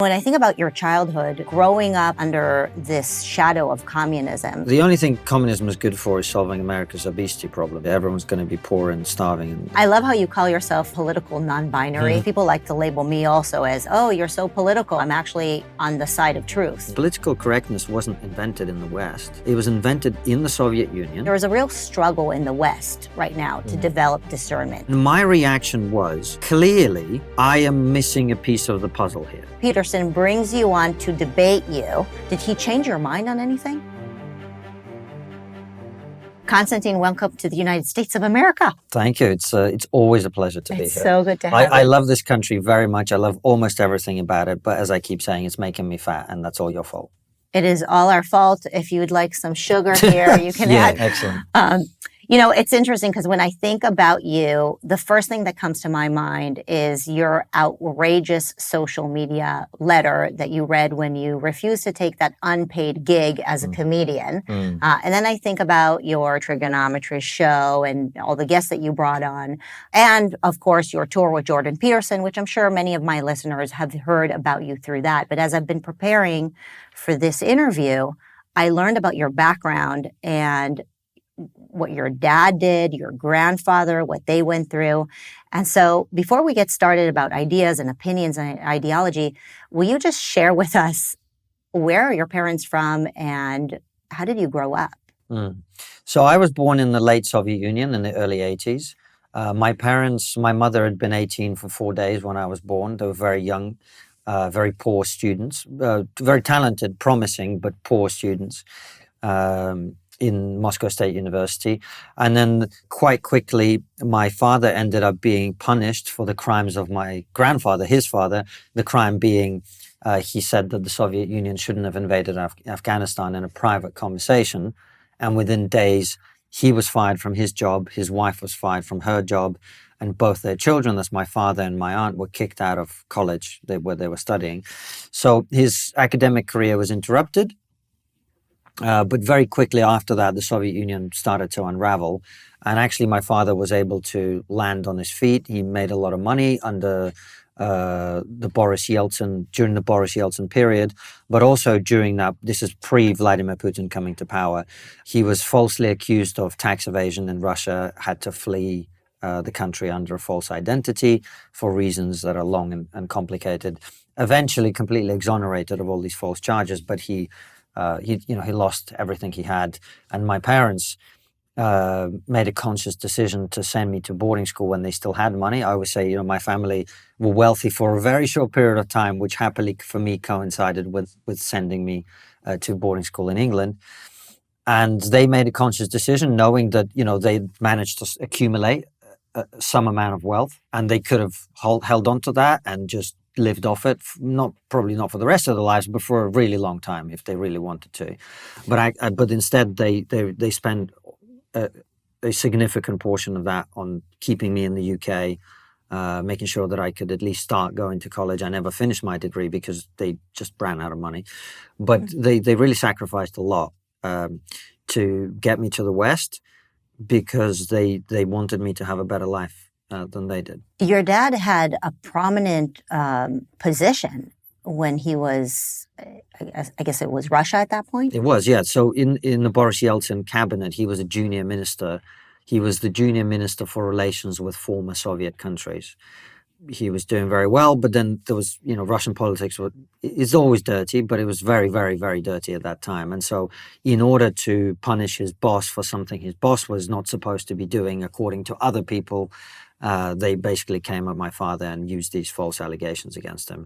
When I think about your childhood, growing up under this shadow of communism. The only thing communism is good for is solving America's obesity problem. Everyone's going to be poor and starving. I love how you call yourself political non-binary. Mm-hmm. People like to label me also as, oh, you're so political. I'm actually on the side of truth. Political correctness wasn't invented in the West. It was invented in the Soviet Union. There is a real struggle in the West right now to develop discernment. My reaction was, clearly, I am missing a piece of the puzzle here. Peterson brings you on to debate you. Did he change your mind on anything? Konstantin, welcome to the United States of America. Thank you. It's always a pleasure to be here. It's so good to have you. I love this country very much. I love almost everything about it. But as I keep saying, it's making me fat, and that's all your fault. It is all our fault. If you would like some sugar here, you can add. Yeah, excellent. You know, it's interesting because when I think about you, the first thing that comes to my mind is your outrageous social media letter that you read when you refused to take that unpaid gig as a comedian. And then I think about your Triggernometry show and all the guests that you brought on. And of course, your tour with Jordan Peterson, which I'm sure many of my listeners have heard about you through that. But as I've been preparing for this interview, I learned about your background and what your dad did, your grandfather, what they went through. And so before we get started about ideas and opinions and ideology, will you just share with us where are your parents from and how did you grow up? So I was born in the late Soviet Union in the early 80s. My mother had been 18 for 4 days when I was born. They were very young, very poor students, very talented, promising, but poor students. In Moscow State University. And then quite quickly, my father ended up being punished for the crimes of my grandfather, his father, the crime being, he said that the Soviet Union shouldn't have invaded Afghanistan in a private conversation. And within days, he was fired from his job, his wife was fired from her job, and both their children, that's my father and my aunt, were kicked out of college where they were studying. So his academic career was interrupted. But very quickly after that, the Soviet Union started to unravel. And actually, my father was able to land on his feet. He made a lot of money under during the Boris Yeltsin period, but also during that, this is pre-Vladimir Putin coming to power. He was falsely accused of tax evasion in Russia, had to flee the country under a false identity for reasons that are long and complicated. Eventually, completely exonerated of all these false charges, but he lost everything he had. And my parents made a conscious decision to send me to boarding school when they still had money. I always say, my family were wealthy for a very short period of time, which happily for me coincided with sending me to boarding school in England. And they made a conscious decision knowing that, they managed to accumulate some amount of wealth and they could have held on to that and just lived off it, probably not for the rest of their lives, but for a really long time if they really wanted to. But instead they spent a significant portion of that on keeping me in the UK, making sure that I could at least start going to college. I never finished my degree because they just ran out of money. But they really sacrificed a lot to get me to the West because they wanted me to have a better life than they did. Your dad had a prominent position when he was, I guess it was Russia at that point? It was, yeah. So in the Boris Yeltsin cabinet, he was a junior minister. He was the junior minister for relations with former Soviet countries. He was doing very well, but then there was, Russian politics is always dirty, but it was very, very, very dirty at that time. And so in order to punish his boss for something his boss was not supposed to be doing, according to other people, they basically came at my father and used these false allegations against him.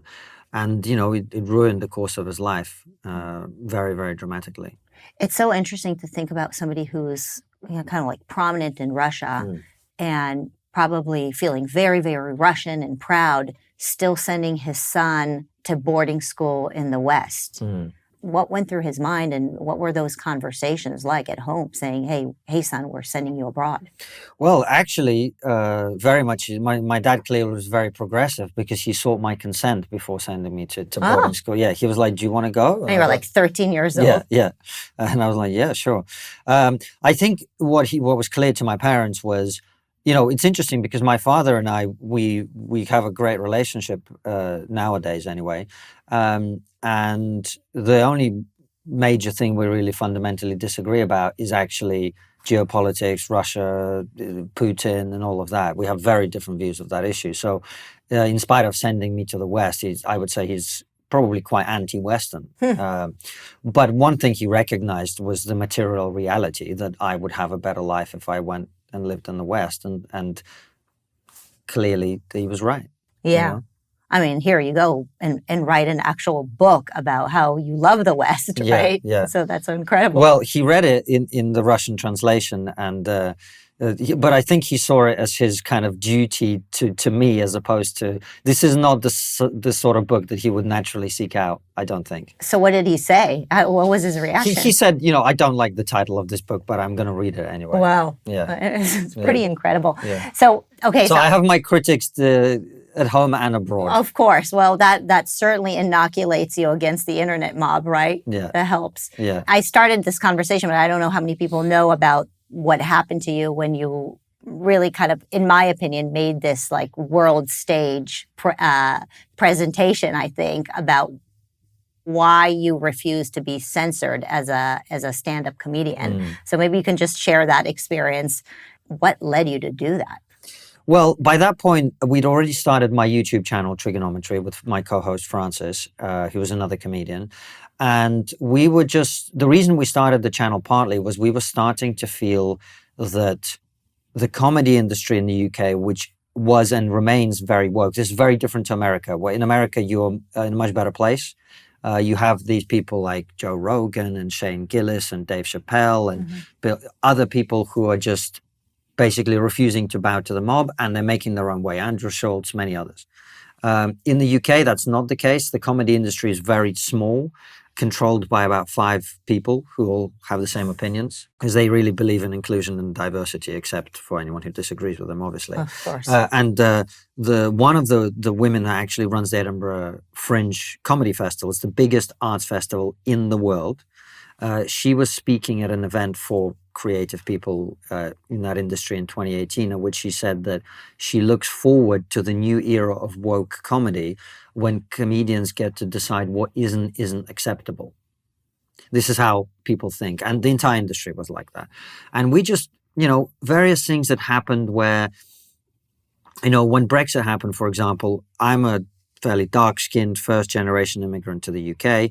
And, it ruined the course of his life very, very dramatically. It's so interesting to think about somebody who's kind of like prominent in Russia and probably feeling very, very Russian and proud, still sending his son to boarding school in the West. What went through his mind and what were those conversations like at home saying, hey, son, we're sending you abroad? Well, actually, very much. My dad clearly was very progressive because he sought my consent before sending me to boarding school. Yeah, he was like, do you want to go? And you were like 13 years old. Yeah. And I was like, yeah, sure. I think what was clear to my parents was it's interesting because my father and I, we have a great relationship nowadays anyway. And the only major thing we really fundamentally disagree about is actually geopolitics, Russia, Putin, and all of that. We have very different views of that issue. So in spite of sending me to the West, I would say he's probably quite anti-Western. But one thing he recognized was the material reality that I would have a better life if I went and lived in the West. And clearly he was right. Yeah. I mean, here you go and write an actual book about how you love the West, right? Yeah. So that's incredible. Well, he read it in the Russian translation, and but I think he saw it as his kind of duty to me, as opposed to, this is not the sort of book that he would naturally seek out, I don't think. So what did he say? What was his reaction? He said, I don't like the title of this book, but I'm going to read it anyway. Wow. Yeah. It's pretty incredible. Yeah. So, okay. So I have my critics at home and abroad. Of course. Well, that certainly inoculates you against the internet mob, right? Yeah. That helps. Yeah. I started this conversation, but I don't know how many people know about what happened to you when you really kind of, in my opinion, made this like world stage presentation, I think, about why you refused to be censored as a stand-up comedian. So maybe you can just share that experience. What led you to do that? Well, by that point, we'd already started my YouTube channel, Triggernometry, with my co-host, Francis, who was another comedian. And we were the reason we started the channel partly was we were starting to feel that the comedy industry in the UK, which was and remains very woke, this is very different to America, where in America, you're in a much better place. You have these people like Joe Rogan and Shane Gillis and Dave Chappelle and other people who are just basically refusing to bow to the mob, and they're making their own way. Andrew Schultz, many others. In the UK, that's not the case. The comedy industry is very small, controlled by about 5 people who all have the same opinions, because they really believe in inclusion and diversity, except for anyone who disagrees with them, obviously. Of course. And one of the women that actually runs the Edinburgh Fringe Comedy Festival, it's the biggest arts festival in the world. She was speaking at an event for creative people in that industry in 2018, in which she said that she looks forward to the new era of woke comedy when comedians get to decide what isn't acceptable. This is how people think. And the entire industry was like that. And we just, various things that happened where, when Brexit happened, for example, I'm a fairly dark-skinned first-generation immigrant to the UK.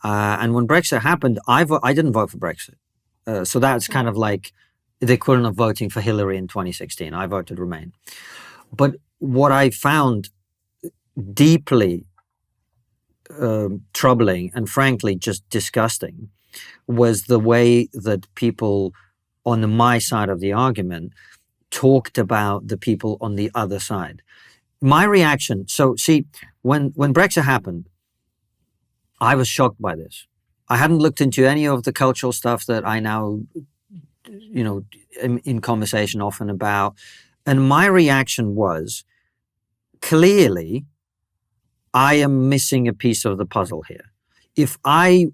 And when Brexit happened, I didn't vote for Brexit. So that's kind of like the equivalent of voting for Hillary in 2016. I voted Remain. But what I found deeply troubling and frankly just disgusting was the way that people on my side of the argument talked about the people on the other side. My reaction, so see, when Brexit happened, I was shocked by this. I hadn't looked into any of the cultural stuff that I now, am in conversation often about. And my reaction was, clearly, I am missing a piece of the puzzle here. If I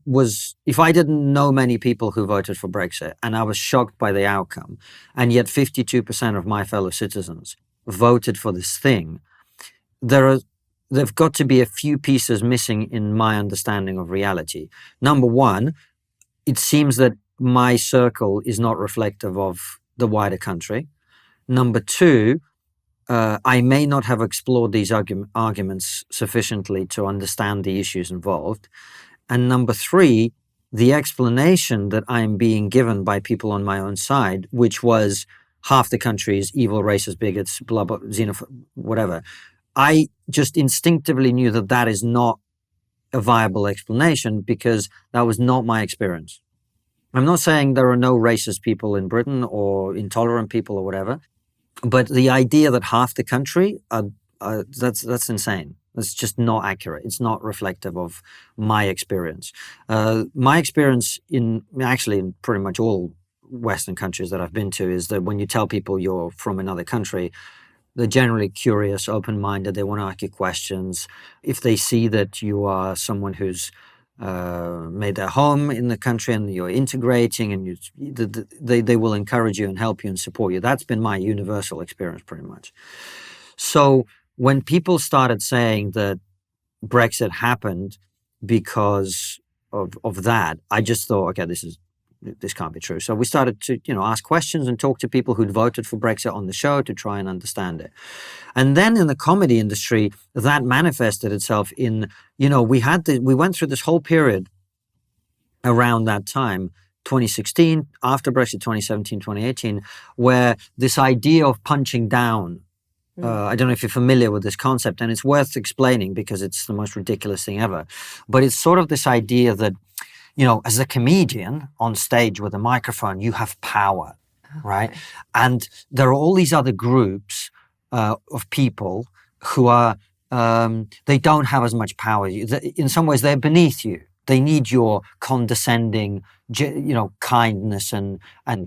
didn't know many people who voted for Brexit and I was shocked by the outcome, and yet 52% of my fellow citizens voted for this thing, there've got to be a few pieces missing in my understanding of reality. Number one, it seems that my circle is not reflective of the wider country. Number two, I may not have explored these arguments sufficiently to understand the issues involved. And number three, the explanation that I'm being given by people on my own side, which was half the country is evil, racist, bigots, blah, blah, xenophobe, whatever. I just instinctively knew that that is not a viable explanation because that was not my experience. I'm not saying there are no racist people in Britain or intolerant people or whatever, but the idea that half the country, that's insane. That's just not accurate. It's not reflective of my experience. My experience in pretty much all Western countries that I've been to is that when you tell people you're from another country, they're generally curious, open-minded. They want to ask you questions. If they see that you are someone who's made their home in the country and you're integrating and they will encourage you and help you and support you. That's been my universal experience pretty much. So when people started saying that Brexit happened because of that, I just thought, okay, this can't be true. So we started to, ask questions and talk to people who'd voted for Brexit on the show to try and understand it. And then in the comedy industry, that manifested itself in, we went through this whole period around that time, 2016, after Brexit, 2017, 2018, where this idea of punching down, I don't know if you're familiar with this concept, and it's worth explaining because it's the most ridiculous thing ever. But it's sort of this idea that, as a comedian on stage with a microphone, you have power, right? And there are all these other groups of people who are, they don't have as much power. In some ways, they're beneath you. They need your condescending, kindness, and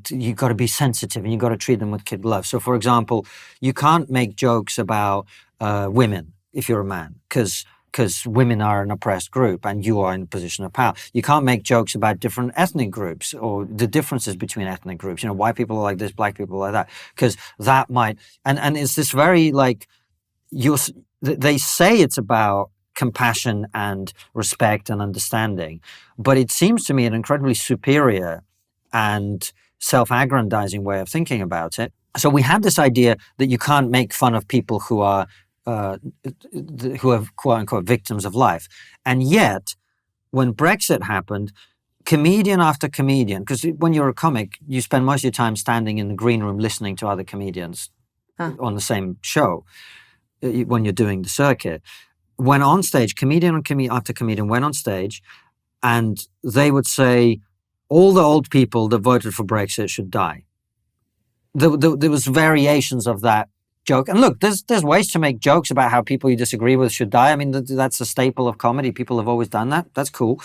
you've got to be sensitive and you've got to treat them with kid love. So, for example, you can't make jokes about women if you're a man, because women are an oppressed group and you are in a position of power. You can't make jokes about different ethnic groups or the differences between ethnic groups. White people are like this, black people are like that, because that might, and it's this very they say it's about compassion and respect and understanding, but it seems to me an incredibly superior and self-aggrandizing way of thinking about it. So we have this idea that you can't make fun of people who are quote unquote victims of life. And yet, when Brexit happened, comedian after comedian, because when you're a comic, you spend most of your time standing in the green room listening to other comedians on the same show when you're doing the circuit. Went on stage, comedian after comedian went on stage, and they would say, all the old people that voted for Brexit should die. There was variations of that joke. And look, there's ways to make jokes about how people you disagree with should die. I mean, that's a staple of comedy. People have always done that. That's cool.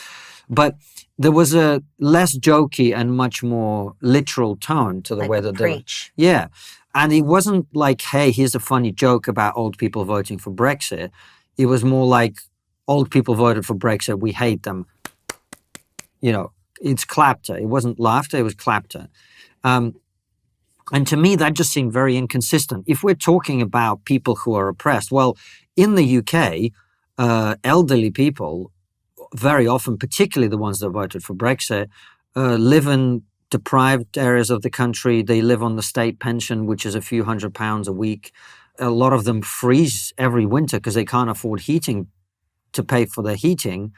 But there was a less jokey and much more literal tone to the way that preach. Yeah. And it wasn't like, hey, here's a funny joke about old people voting for Brexit. It was more like, old people voted for Brexit, we hate them. It's clapter. It wasn't laughter, it was clapter. And to me, that just seemed very inconsistent. If we're talking about people who are oppressed, well, in the UK, elderly people, very often, particularly the ones that voted for Brexit, live in deprived areas of the country. They live on the state pension, which is a few £100 a week. A lot of them freeze every winter because they can't afford heating to pay for their heating.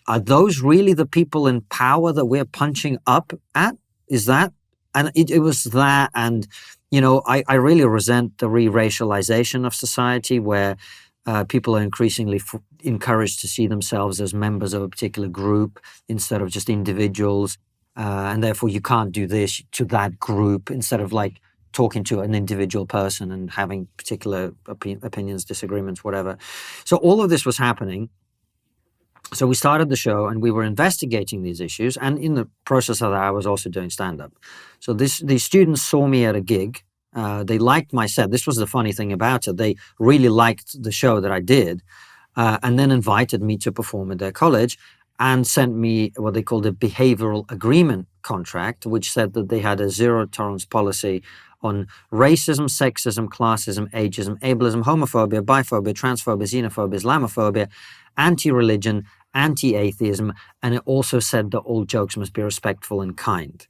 Are those really the people in power that we're punching up at? Is that? And it was that. And, I really resent the re-racialization of society where people are increasingly encouraged to see themselves as members of a particular group instead of just individuals. And therefore you can't do this to that group instead of talking to an individual person and having particular opinions, disagreements, whatever. So all of this was happening. So we started the show and we were investigating these issues. And in the process of that, I was also doing stand-up. So these students saw me at a gig. They liked my set. This was the funny thing about it. They really liked the show that I did and then invited me to perform at their college and sent me what they called a behavioral agreement contract, which said that they had a zero-tolerance policy on racism, sexism, classism, ageism, ableism, homophobia, biphobia, transphobia, xenophobia, Islamophobia, anti-religion, anti-atheism, and it also said that all jokes must be respectful and kind.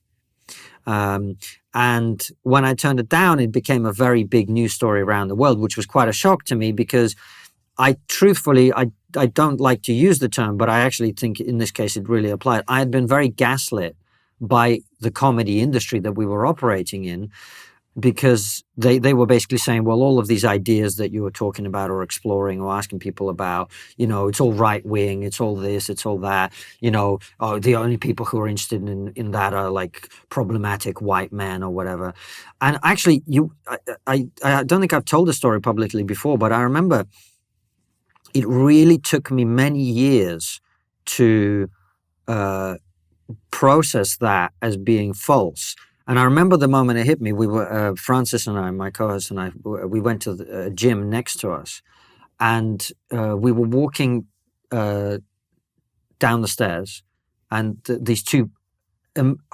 And when I turned it down, it became a very big news story around the world, which was quite a shock to me because I don't like to use the term, but I actually think in this case it really applied. I had been very gaslit by the comedy industry that we were operating in because they were basically saying, well, all of these ideas that you were talking about or exploring or asking people about, it's all right wing, it's all this, it's all that, the only people who are interested in that are problematic white men or whatever. And actually, I don't think I've told the story publicly before, but I remember it really took me many years to process that as being false. And I remember the moment it hit me. We were Francis and I, my co-host and I, we went to the gym next to us, and we were walking down the stairs, and these two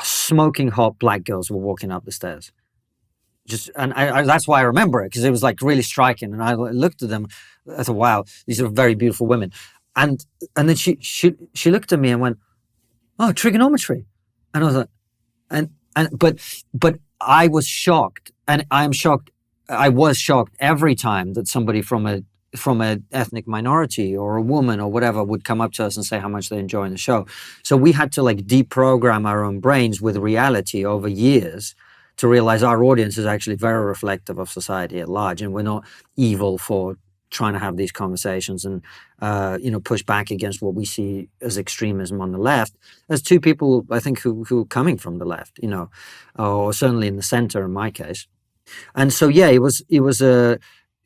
smoking hot black girls were walking up the stairs. That's why I remember it, because it was like really striking. And I looked at them, I thought, wow, these are very beautiful women. And then she looked at me and went, "Oh, trigonometry." And I was like, but I was shocked, and I am shocked. I was shocked every time that somebody from a ethnic minority or a woman or whatever would come up to us and say how much they enjoy the show. So we had to like deprogram our own brains with reality over years to realize our audience is actually very reflective of society at large, and we're not evil for trying to have these conversations and push back against what we see as extremism on the left. As two people, I think, who are coming from the left, or certainly in the center in my case. And so yeah,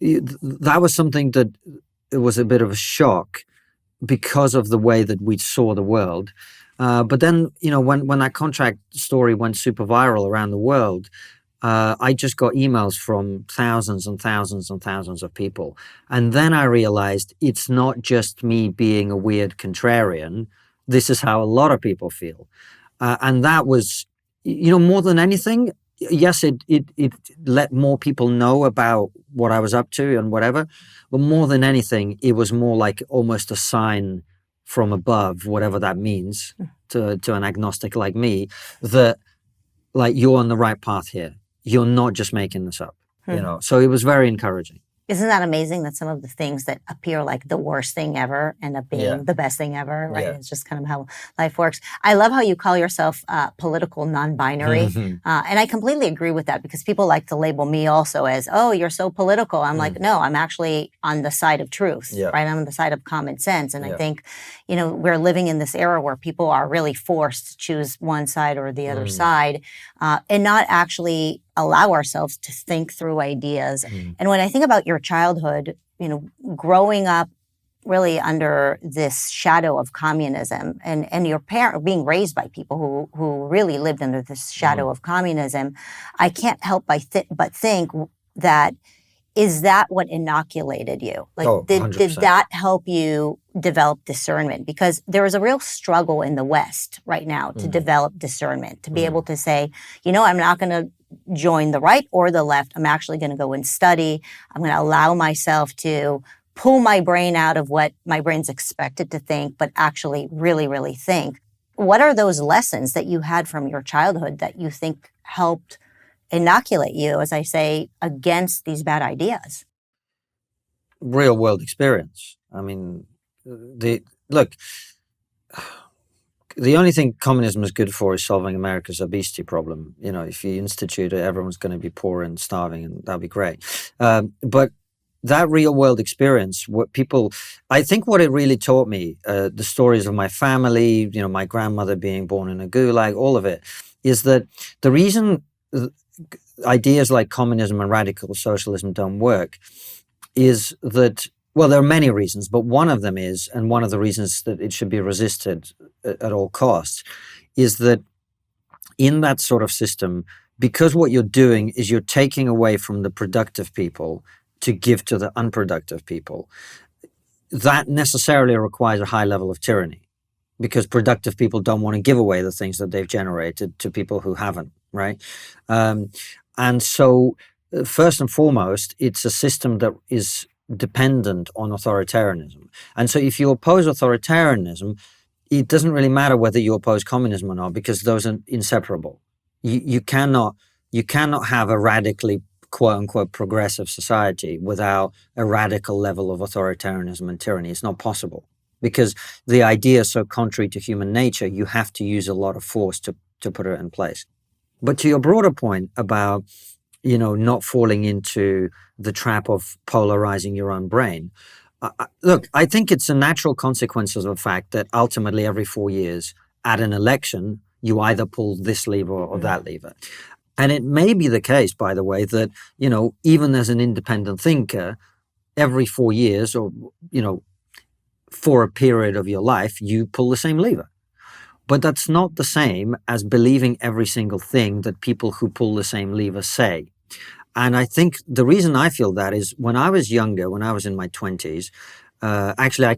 that was something that it was a bit of a shock because of the way that we saw the world. But then, when that contract story went super viral around the world, I just got emails from thousands and thousands and thousands of people. And then I realized it's not just me being a weird contrarian. This is how a lot of people feel. And that was, more than anything, yes, it let more people know about what I was up to and whatever. But more than anything, it was more like almost a sign from above, whatever that means to an agnostic like me, that like you're on the right path here. You're not just making this up, So it was very encouraging. Isn't that amazing that some of the things that appear like the worst thing ever end up being the best thing ever, right? Yeah. It's just kind of how life works. I love how you call yourself political non-binary. And I completely agree with that, because people like to label me also as, oh, you're so political. I'm like, no, I'm actually on the side of truth, right? I'm on the side of common sense. And I think, we're living in this era where people are really forced to choose one side or the other side and not actually allow ourselves to think through ideas. And when I think about your childhood, growing up really under this shadow of communism and your parent being raised by people who really lived under this shadow of communism, I can't help but think that, is that what inoculated you? Like, did that help you develop discernment? Because there is a real struggle in the West right now to develop discernment, to be able to say, I'm not going to join the right or the left. I'm actually going to go and study. I'm going to allow myself to pull my brain out of what my brain's expected to think, but actually really, really think. What are those lessons that you had from your childhood that you think helped inoculate you, as I say, against these bad ideas? Real world experience. I mean, the only thing communism is good for is solving America's obesity problem. If you institute it, everyone's going to be poor and starving, and that'd be great. But that real world experience, I think what it really taught me, the stories of my family, my grandmother being born in a gulag, all of it, is that the reason ideas like communism and radical socialism don't work is that, well, there are many reasons, but one of them is, and one of the reasons that it should be resisted at all costs, is that in that sort of system, because what you're doing is you're taking away from the productive people to give to the unproductive people, that necessarily requires a high level of tyranny, because productive people don't want to give away the things that they've generated to people who haven't, right? And so, first and foremost, it's a system that is dependent on authoritarianism. And so if you oppose authoritarianism, it doesn't really matter whether you oppose communism or not, because those are inseparable. You cannot have a radically, quote unquote, progressive society without a radical level of authoritarianism and tyranny. It's not possible, because the idea is so contrary to human nature. You have to use a lot of force to put it in place. But to your broader point about, not falling into the trap of polarizing your own brain, look, I think it's a natural consequence of the fact that ultimately every 4 years at an election, you either pull this lever or that lever. And it may be the case, by the way, that, even as an independent thinker, every 4 years or, for a period of your life, you pull the same lever. But that's not the same as believing every single thing that people who pull the same lever say. And I think the reason I feel that is when I was younger, when I was in my 20s, Actually,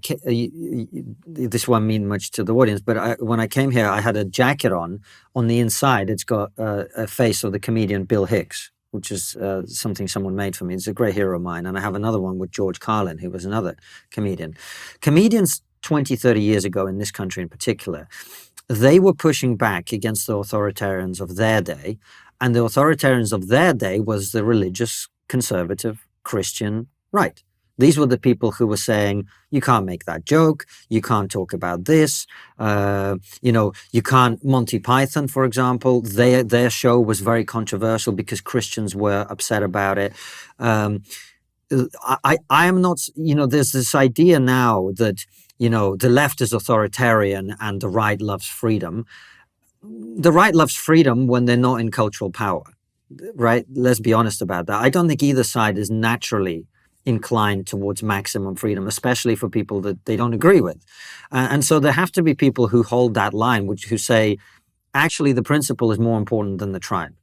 this won't mean much to the audience, but when I came here, I had a jacket on. On the inside, it's got a face of the comedian Bill Hicks, which is something someone made for me. It's a great hero of mine. And I have another one with George Carlin, who was another comedian. Comedians 20, 30 years ago in this country in particular, they were pushing back against the authoritarians of their day. And the authoritarians of their day was the religious, conservative, Christian right. These were the people who were saying, you can't make that joke, you can't talk about this, you can't. Monty Python, for example, their show was very controversial because Christians were upset about it. I am not, there's this idea now that, the left is authoritarian and the right loves freedom. The right loves freedom when they're not in cultural power, right? Let's be honest about that. I don't think either side is naturally inclined towards maximum freedom, especially for people that they don't agree with. And so there have to be people who hold that line, who say, actually, the principle is more important than the tribe,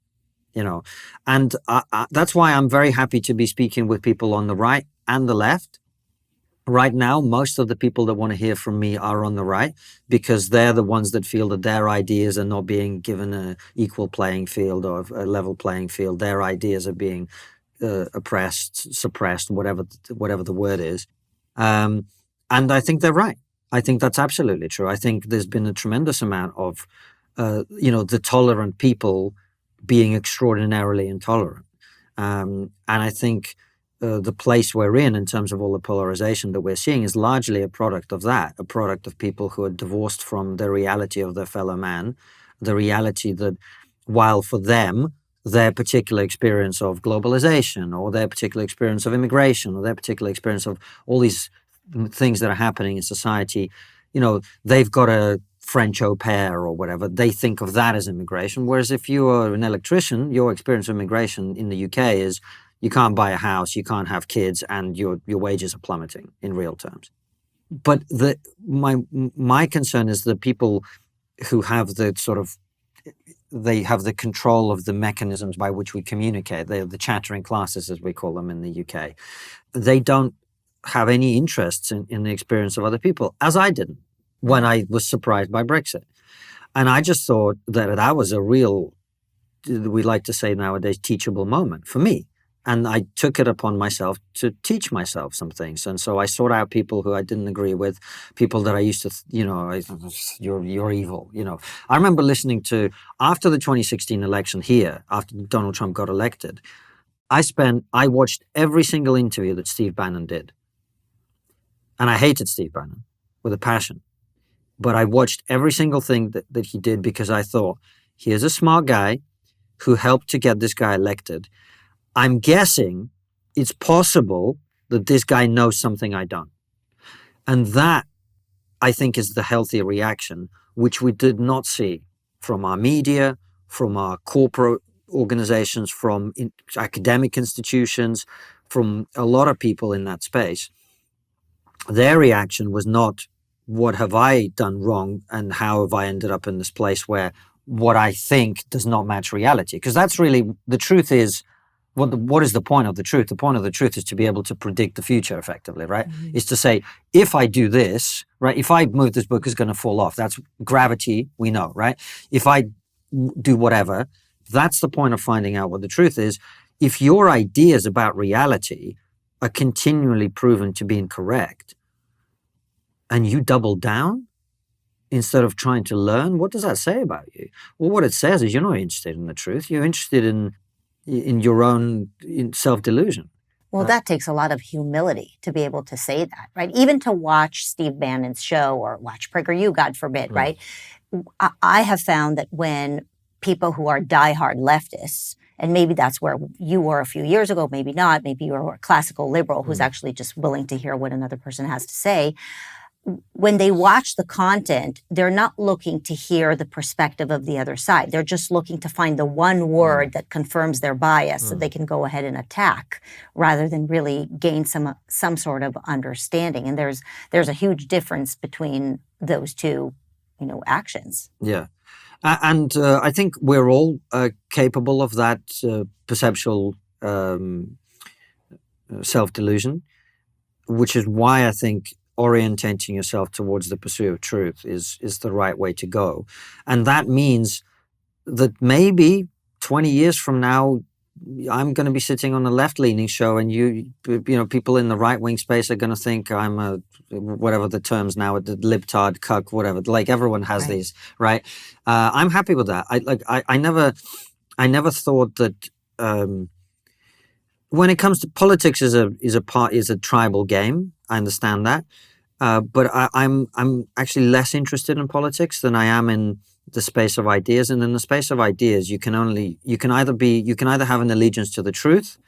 And that's why I'm very happy to be speaking with people on the right and the left. Right now, most of the people that want to hear from me are on the right because they're the ones that feel that their ideas are not being given an equal playing field or a level playing field. Their ideas are being oppressed, suppressed, whatever the word is. And I think they're right. I think that's absolutely true. I think there's been a tremendous amount of, the tolerant people being extraordinarily intolerant. And I think the place we're in terms of all the polarization that we're seeing is largely a product of that, a product of people who are divorced from the reality of their fellow man, the reality that while for them, their particular experience of globalization or their particular experience of immigration or their particular experience of all these things that are happening in society, they've got a French au pair or whatever. They think of that as immigration. Whereas if you are an electrician, your experience of immigration in the UK is you can't buy a house, you can't have kids, and your wages are plummeting in real terms. But my concern is the people who have the sort of they have the control of the mechanisms by which we communicate. They're the chattering classes, as we call them in the UK. They don't have any interests in the experience of other people, as I didn't when I was surprised by Brexit. And I just thought that was a real, we like to say nowadays, teachable moment for me. And I took it upon myself to teach myself some things. And so I sought out people who I didn't agree with, people that I used to, you're evil, I remember listening to, after the 2016 election here, after Donald Trump got elected, I watched every single interview that Steve Bannon did. And I hated Steve Bannon with a passion. But I watched every single thing that he did because I thought, here's a smart guy who helped to get this guy elected. I'm guessing it's possible that this guy knows something I don't. And that, I think, is the healthy reaction, which we did not see from our media, from our corporate organizations, from academic institutions, from a lot of people in that space. Their reaction was not, what have I done wrong and how have I ended up in this place where what I think does not match reality? Because that's really, the truth is, what is the point of the truth? The point of the truth is to be able to predict the future effectively, right? Mm-hmm. Is to say, if I do this, right, if I move, this book is going to fall off. That's gravity, we know, right? If I do whatever, that's the point of finding out what the truth is. If your ideas about reality are continually proven to be incorrect and you double down instead of trying to learn, what does that say about you? Well, what it says is you're not interested in the truth. You're interested in your own self-delusion. Well, that takes a lot of humility to be able to say that, right? Even to watch Steve Bannon's show or watch PragerU, God forbid, right? I have found that when people who are diehard leftists, and maybe that's where you were a few years ago, maybe not, maybe you were a classical liberal who's actually just willing to hear what another person has to say. When they watch the content, they're not looking to hear the perspective of the other side. They're just looking to find the one word that confirms their bias so they can go ahead and attack rather than really gain some sort of understanding. And there's a huge difference between those two, actions. Yeah. And I think we're all capable of that perceptual self-delusion. which is why I think orientating yourself towards the pursuit of truth is the right way to go. And that means that maybe 20 years from now, I'm going to be sitting on a left-leaning show, and people in the right-wing space are going to think I'm a, whatever the terms now, the libtard, cuck, whatever. Like everyone has these, right? I'm happy with that. I never thought that. When it comes to politics, is a tribal game. I understand that, but I'm actually less interested in politics than I am in the space of ideas. And in the space of ideas, you can either have an allegiance to the truth,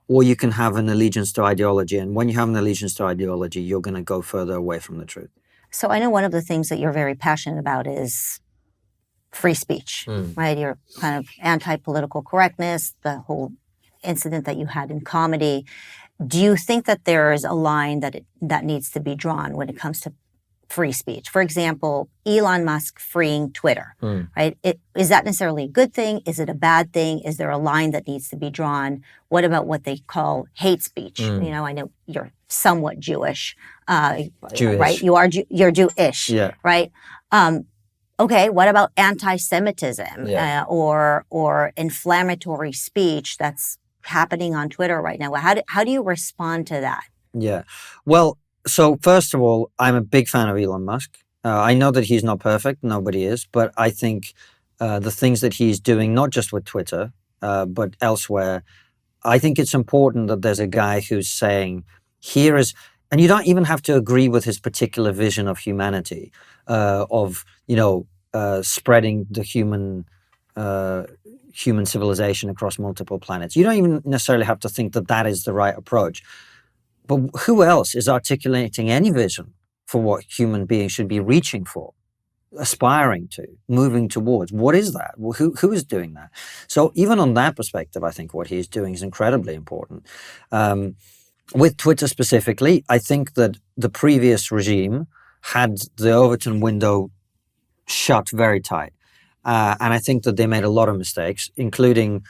or you can have an allegiance to ideology. And when you have an allegiance to ideology, you're going to go further away from the truth. So I know one of the things that you're very passionate about is free speech, right? You're kind of anti-political correctness, the whole incident that you had in comedy. Do you think that there is a line that needs to be drawn when it comes to free speech? For example, Elon Musk freeing Twitter, right? Is that necessarily a good thing? Is it a bad thing? Is there a line that needs to be drawn? What about what they call hate speech? I know you're somewhat Jewish. Right? You're Jewish, right? Okay, what about anti-Semitism or inflammatory speech that's happening on Twitter right now? How do you respond to that? Yeah, well, so first of all, I'm a big fan of Elon Musk. I know that he's not perfect, nobody is, but I think the things that he's doing, not just with Twitter, but elsewhere, I think it's important that there's a guy who's saying, here is, and you don't even have to agree with his particular vision of humanity, spreading the human civilization across multiple planets. You don't even necessarily have to think that that is the right approach. But who else is articulating any vision for what human beings should be reaching for, aspiring to, moving towards? What is that? Who is doing that? So even on that perspective, I think what he's doing is incredibly important. With Twitter specifically, I think that the previous regime had the Overton window shut very tight. And I think that they made a lot of mistakes, including,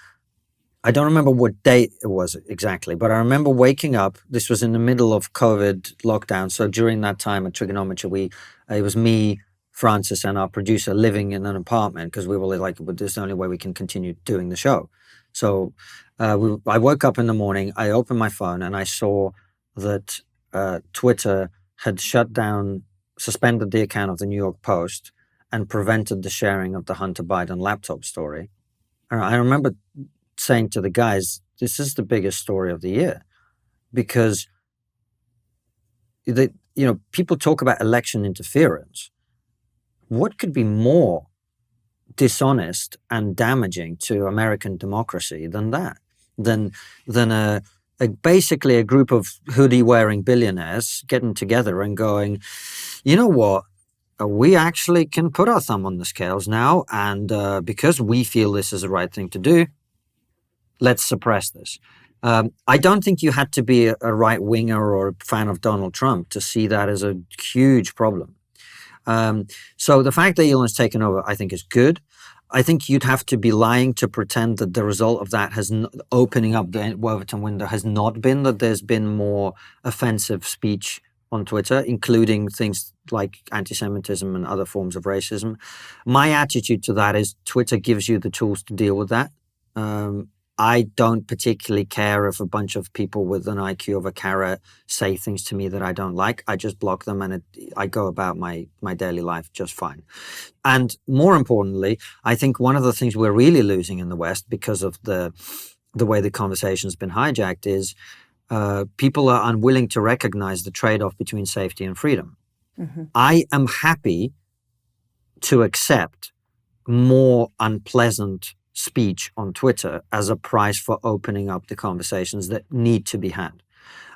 I don't remember what date it was exactly, but I remember waking up. This was in the middle of COVID lockdown. So during that time at Triggernometry, it was me, Francis, and our producer living in an apartment because we were like, well, this is the only way we can continue doing the show. So I woke up in the morning, I opened my phone, and I saw that Twitter had suspended the account of the New York Post and prevented the sharing of the Hunter Biden laptop story. And I remember saying to the guys, this is the biggest story of the year, because people talk about election interference. What could be more dishonest and damaging to American democracy than that? Than basically a group of hoodie-wearing billionaires getting together and going, you know what? We actually can put our thumb on the scales now, and because we feel this is the right thing to do, let's suppress this. I don't think you had to be a right-winger or a fan of Donald Trump to see that as a huge problem. So the fact that Elon's taken over, I think, is good. I think you'd have to be lying to pretend that the result of that opening up the Overton window has not been that there's been more offensive speech on Twitter, including things like anti-Semitism and other forms of racism. My attitude to that is Twitter gives you the tools to deal with that. I don't particularly care if a bunch of people with an IQ of a carrot say things to me that I don't like. I just block them, and I go about my daily life just fine. And more importantly, I think one of the things we're really losing in the West because of the way the conversation's been hijacked is people are unwilling to recognize the trade-off between safety and freedom. Mm-hmm. I am happy to accept more unpleasant speech on Twitter as a price for opening up the conversations that need to be had.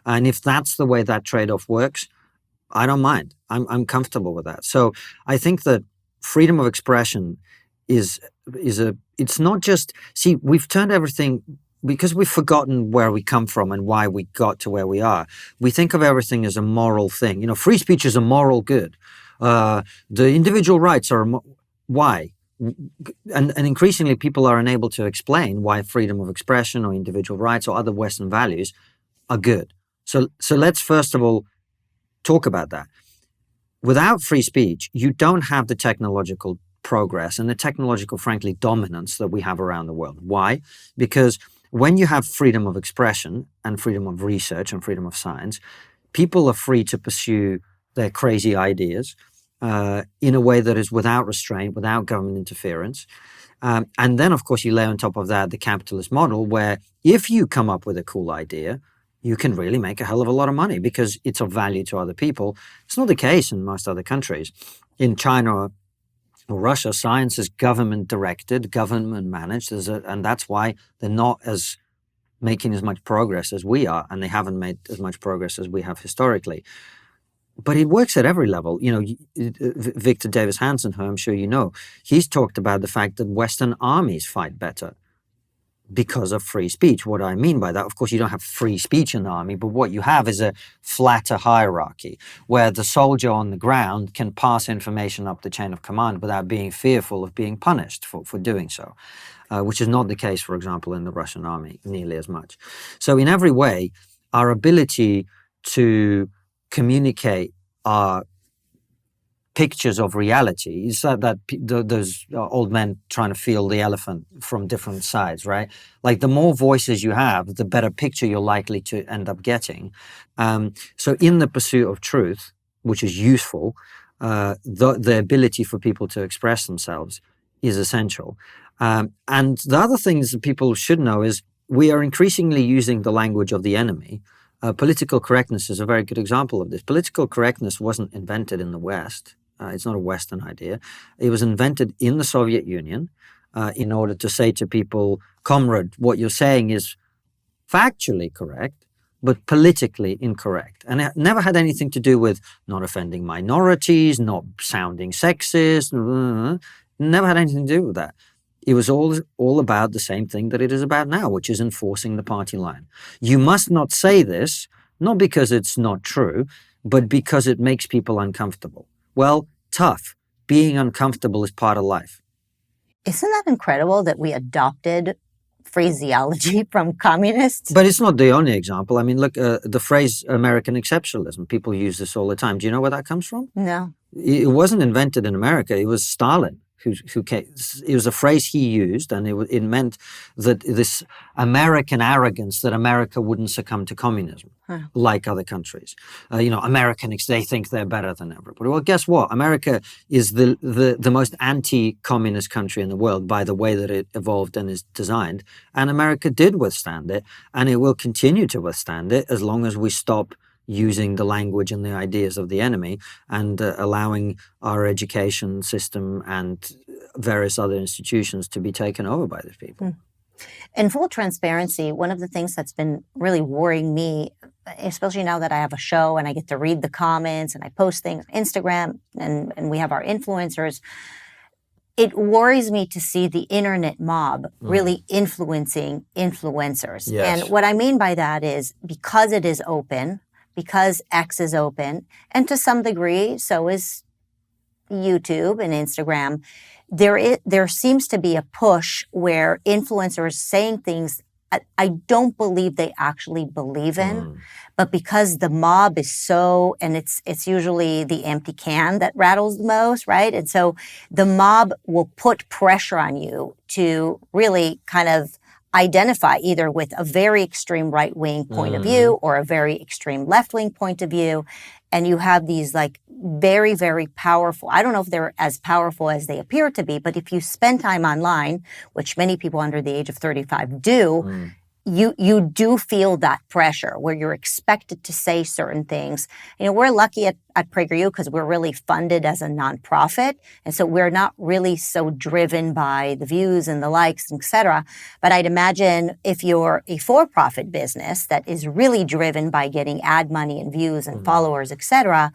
And if that's the way that trade-off works, I don't mind. I'm comfortable with that. So I think that freedom of expression it's not just, see, we've turned everything, because we've forgotten where we come from and why we got to where we are. We think of everything as a moral thing. Free speech is a moral good. The individual rights are why? And increasingly people are unable to explain why freedom of expression or individual rights or other Western values are good. So let's first of all talk about that. Without free speech, you don't have the technological progress and the technological, frankly, dominance that we have around the world. Why? Because when you have freedom of expression and freedom of research and freedom of science, people are free to pursue their crazy ideas in a way that is without restraint, without government interference. And then, of course, you lay on top of that the capitalist model where if you come up with a cool idea, you can really make a hell of a lot of money because it's of value to other people. It's not the case in most other countries. In China or Russia, science is government directed, government managed, and that's why they're not as making as much progress as we are, and they haven't made as much progress as we have historically. But it works at every level. Victor Davis Hanson, who I'm sure you know, he's talked about the fact that Western armies fight better because of free speech. What do I mean by that? Of course, you don't have free speech in the army, but what you have is a flatter hierarchy where the soldier on the ground can pass information up the chain of command without being fearful of being punished for doing so, which is not the case, for example, in the Russian army nearly as much. So in every way, our ability to communicate our pictures of reality is that those old men trying to feel the elephant from different sides, right? Like the more voices you have, the better picture you're likely to end up getting. So in the pursuit of truth, which is useful, the ability for people to express themselves is essential. And the other things that people should know is we are increasingly using the language of the enemy. Political correctness is a very good example of this. Political correctness wasn't invented in the West. It's not a Western idea. It was invented in the Soviet Union in order to say to people, comrade, what you're saying is factually correct, but politically incorrect. And it never had anything to do with not offending minorities, not sounding sexist. Never had anything to do with that. It was all about the same thing that it is about now, which is enforcing the party line. You must not say this, not because it's not true, but because it makes people uncomfortable. Well, tough. Being uncomfortable is part of life. Isn't that incredible that we adopted phraseology from communists? But it's not the only example. I mean, look, the phrase American exceptionalism, people use this all the time. Do you know where that comes from? No. It wasn't invented in America. It was Stalin who came. It was a phrase he used, and it meant that this American arrogance that America wouldn't succumb to communism like other countries. Americans, they think they're better than everybody. Well, guess what? America is the most anti-communist country in the world by the way that it evolved and is designed. And America did withstand it, and it will continue to withstand it as long as we stop using the language and the ideas of the enemy and allowing our education system and various other institutions to be taken over by these people. In full transparency, one of the things that's been really worrying me, especially now that I have a show and I get to read the comments and I post things on Instagram and we have our influencers, it worries me to see the internet mob really influencing influencers. Yes. And what I mean by that is because it is open, because X is open, and to some degree, so is YouTube and Instagram, there seems to be a push where influencers saying things I don't believe they actually believe in, but because the mob is so, and it's usually the empty can that rattles the most, right? And so the mob will put pressure on you to really kind of identify either with a very extreme right-wing point of view or a very extreme left-wing point of view. And you have these like very, very powerful, I don't know if they're as powerful as they appear to be, but if you spend time online, which many people under the age of 35 do, you do feel that pressure where you're expected to say certain things. We're lucky at PragerU because we're really funded as a nonprofit. And so we're not really so driven by the views and the likes, et cetera. But I'd imagine if you're a for-profit business that is really driven by getting ad money and views and followers, et cetera,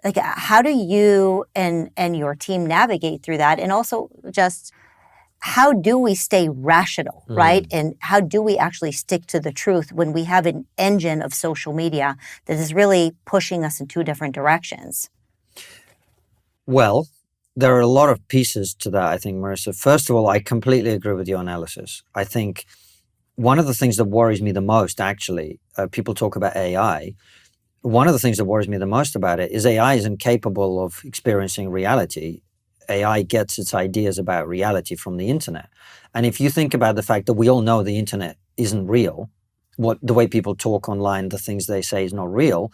like how do you and your team navigate through that? And also just how do we stay rational, right? And how do we actually stick to the truth when we have an engine of social media that is really pushing us in two different directions? Well, there are a lot of pieces to that, I think, Marissa. First of all, I completely agree with your analysis. I think one of the things that worries me the most, actually, people talk about AI. One of the things that worries me the most about it is AI is incapable of experiencing reality. AI gets its ideas about reality from the internet. And if you think about the fact that we all know the internet isn't real, the way people talk online, the things they say is not real,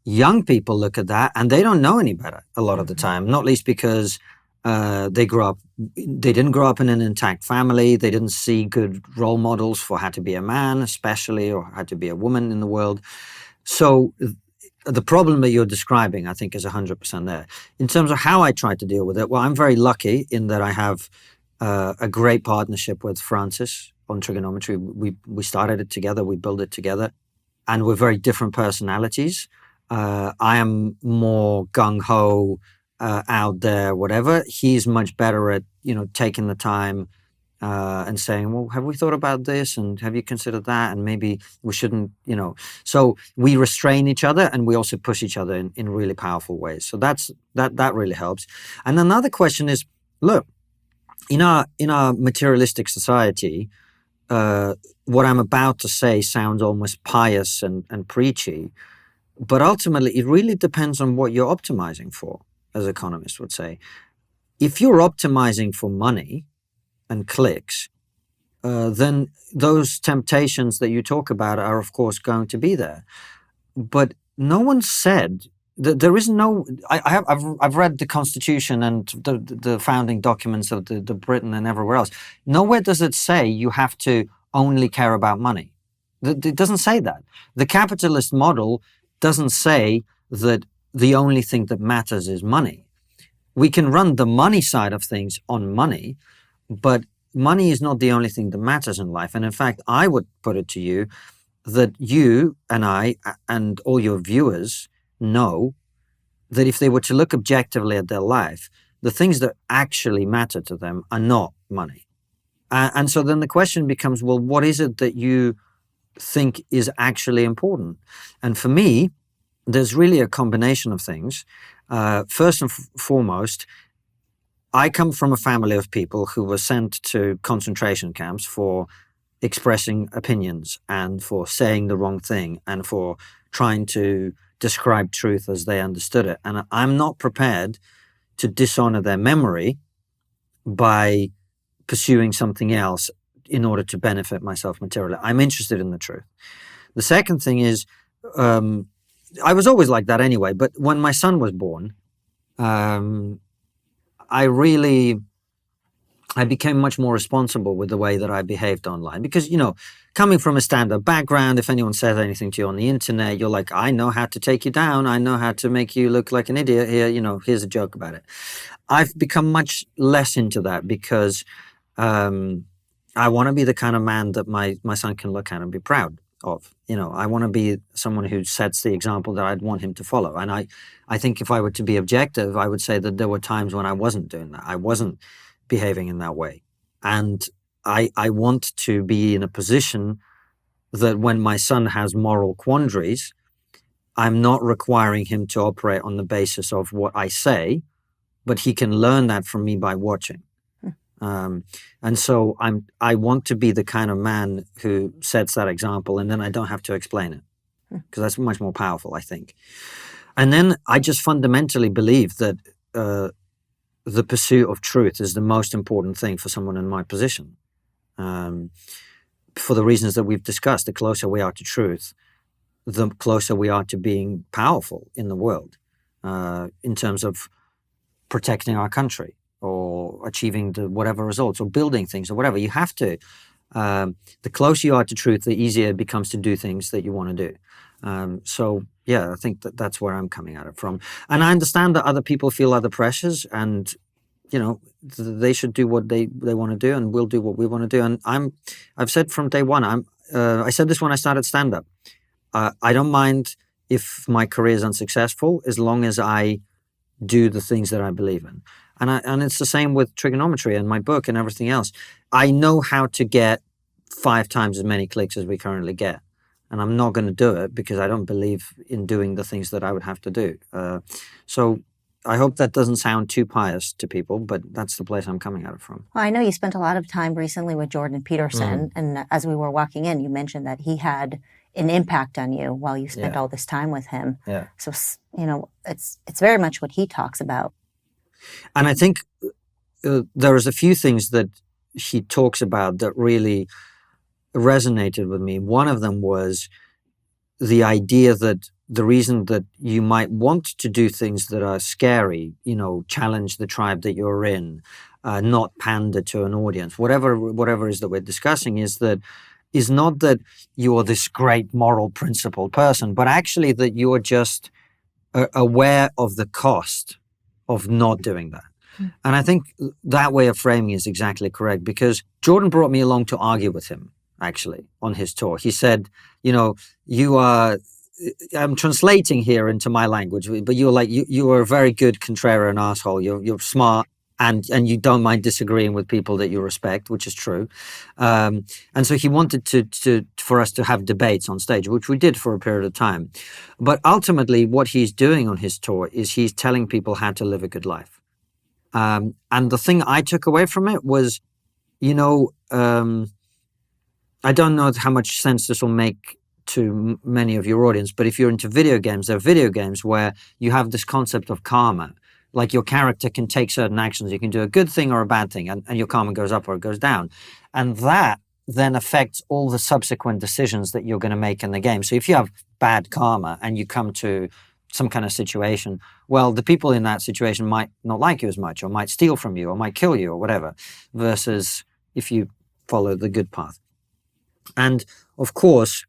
young people look at that and they don't know any better a lot of the time, not least because they didn't grow up in an intact family. They didn't see good role models for how to be a man, especially, or how to be a woman in the world. So the problem that you're describing, I think, is 100% there. In terms of how I try to deal with it, well, I'm very lucky in that I have a great partnership with Francis on Triggernometry. We started it together, we built it together, and we're very different personalities. I am more gung-ho, out there, whatever. He's much better at, taking the time and saying, well, have we thought about this? And have you considered that? And maybe we shouldn't, So we restrain each other and we also push each other in really powerful ways. So that really helps. And another question is, look, in our materialistic society, what I'm about to say sounds almost pious and preachy, but ultimately it really depends on what you're optimizing for, as economists would say. If you're optimizing for money and clicks, then those temptations that you talk about are, of course, going to be there. But no one said that there is no. I've read the Constitution and the founding documents of the Britain and everywhere else. Nowhere does it say you have to only care about money. It doesn't say that. The capitalist model doesn't say that the only thing that matters is money. We can run the money side of things on money, but money is not the only thing that matters in life. And in fact, I would put it to you that you and I and all your viewers know that if they were to look objectively at their life, the things that actually matter to them are not money. And so then the question becomes, well, what is it that you think is actually important? And for me, there's really a combination of things. First and foremost, I come from a family of people who were sent to concentration camps for expressing opinions and for saying the wrong thing and for trying to describe truth as they understood it. And I'm not prepared to dishonor their memory by pursuing something else in order to benefit myself materially. I'm interested in the truth. The second thing is, I was always like that anyway, but when my son was born, I became much more responsible with the way that I behaved online because, coming from a stand-up background, if anyone says anything to you on the internet, you're like, I know how to take you down. I know how to make you look like an idiot here. Here's a joke about it. I've become much less into that because I want to be the kind of man that my son can look at and be proud of. I want to be someone who sets the example that I'd want him to follow. And I think if I were to be objective, I would say that there were times when I wasn't doing that. I wasn't behaving in that way. And I want to be in a position that when my son has moral quandaries, I'm not requiring him to operate on the basis of what I say, but he can learn that from me by watching. And so I want to be the kind of man who sets that example, and then I don't have to explain it, because that's much more powerful, I think. And then I just fundamentally believe that the pursuit of truth is the most important thing for someone in my position. For the reasons that we've discussed, the closer we are to truth, the closer we are to being powerful in the world, in terms of protecting our country or achieving whatever results or building things or whatever. You have to. The closer you are to truth, the easier it becomes to do things that you want to do. So yeah, I think that's where I'm coming at it from. And I understand that other people feel other pressures, and they should do what they want to do, and we'll do what we want to do. And I've said from day one, I said this when I started stand-up. I don't mind if my career is unsuccessful as long as I do the things that I believe in. And it's the same with Triggernometry and my book and everything else. I know how to get 5 times as many clicks as we currently get. And I'm not going to do it because I don't believe in doing the things that I would have to do. So I hope that doesn't sound too pious to people, but that's the place I'm coming at it from. Well, I know you spent a lot of time recently with Jordan Peterson, and as we were walking in, you mentioned that he had an impact on you while you spent all this time with him. Yeah. So, it's very much what he talks about. And I think there is a few things that he talks about that really resonated with me. One of them was the idea that the reason that you might want to do things that are scary, challenge the tribe that you're in, not pander to an audience, whatever is that we're discussing, is not that you're this great moral principled person, but actually that you're just aware of the cost of not doing that. And I think that way of framing is exactly correct, because Jordan brought me along to argue with him, actually, on his tour. He said, you are, I'm translating here into my language, but you're like, you are a very good contrarian asshole. You're smart, and you don't mind disagreeing with people that you respect, which is true. And so he wanted for us to have debates on stage, which we did for a period of time. But ultimately, what he's doing on his tour is he's telling people how to live a good life. And the thing I took away from it was, I don't know how much sense this will make to many of your audience, but if you're into video games, there are video games where you have this concept of karma. Like your character can take certain actions. You can do a good thing or a bad thing, and your karma goes up or it goes down. And that then affects all the subsequent decisions that you're going to make in the game. So if you have bad karma and you come to some kind of situation, well, the people in that situation might not like you as much, or might steal from you, or might kill you, or whatever, versus if you follow the good path. And of course,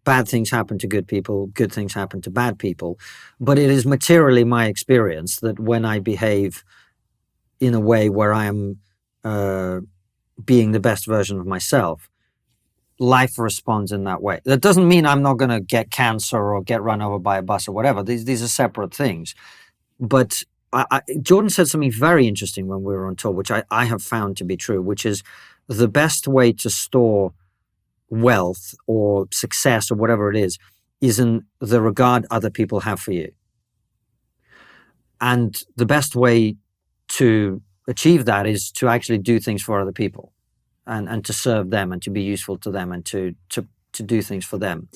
bad things happen to good people, good things happen to bad people. But it is materially my experience that when I behave in a way where I am being the best version of myself, life responds in that way. That doesn't mean I'm not going to get cancer or get run over by a bus or whatever. These are separate things. But Jordan said something very interesting when we were on tour, which I have found to be true, which is the best way to store wealth or success or whatever it is in the regard other people have for you. And the best way to achieve that is to actually do things for other people and to serve them and to be useful to them and to do things for them.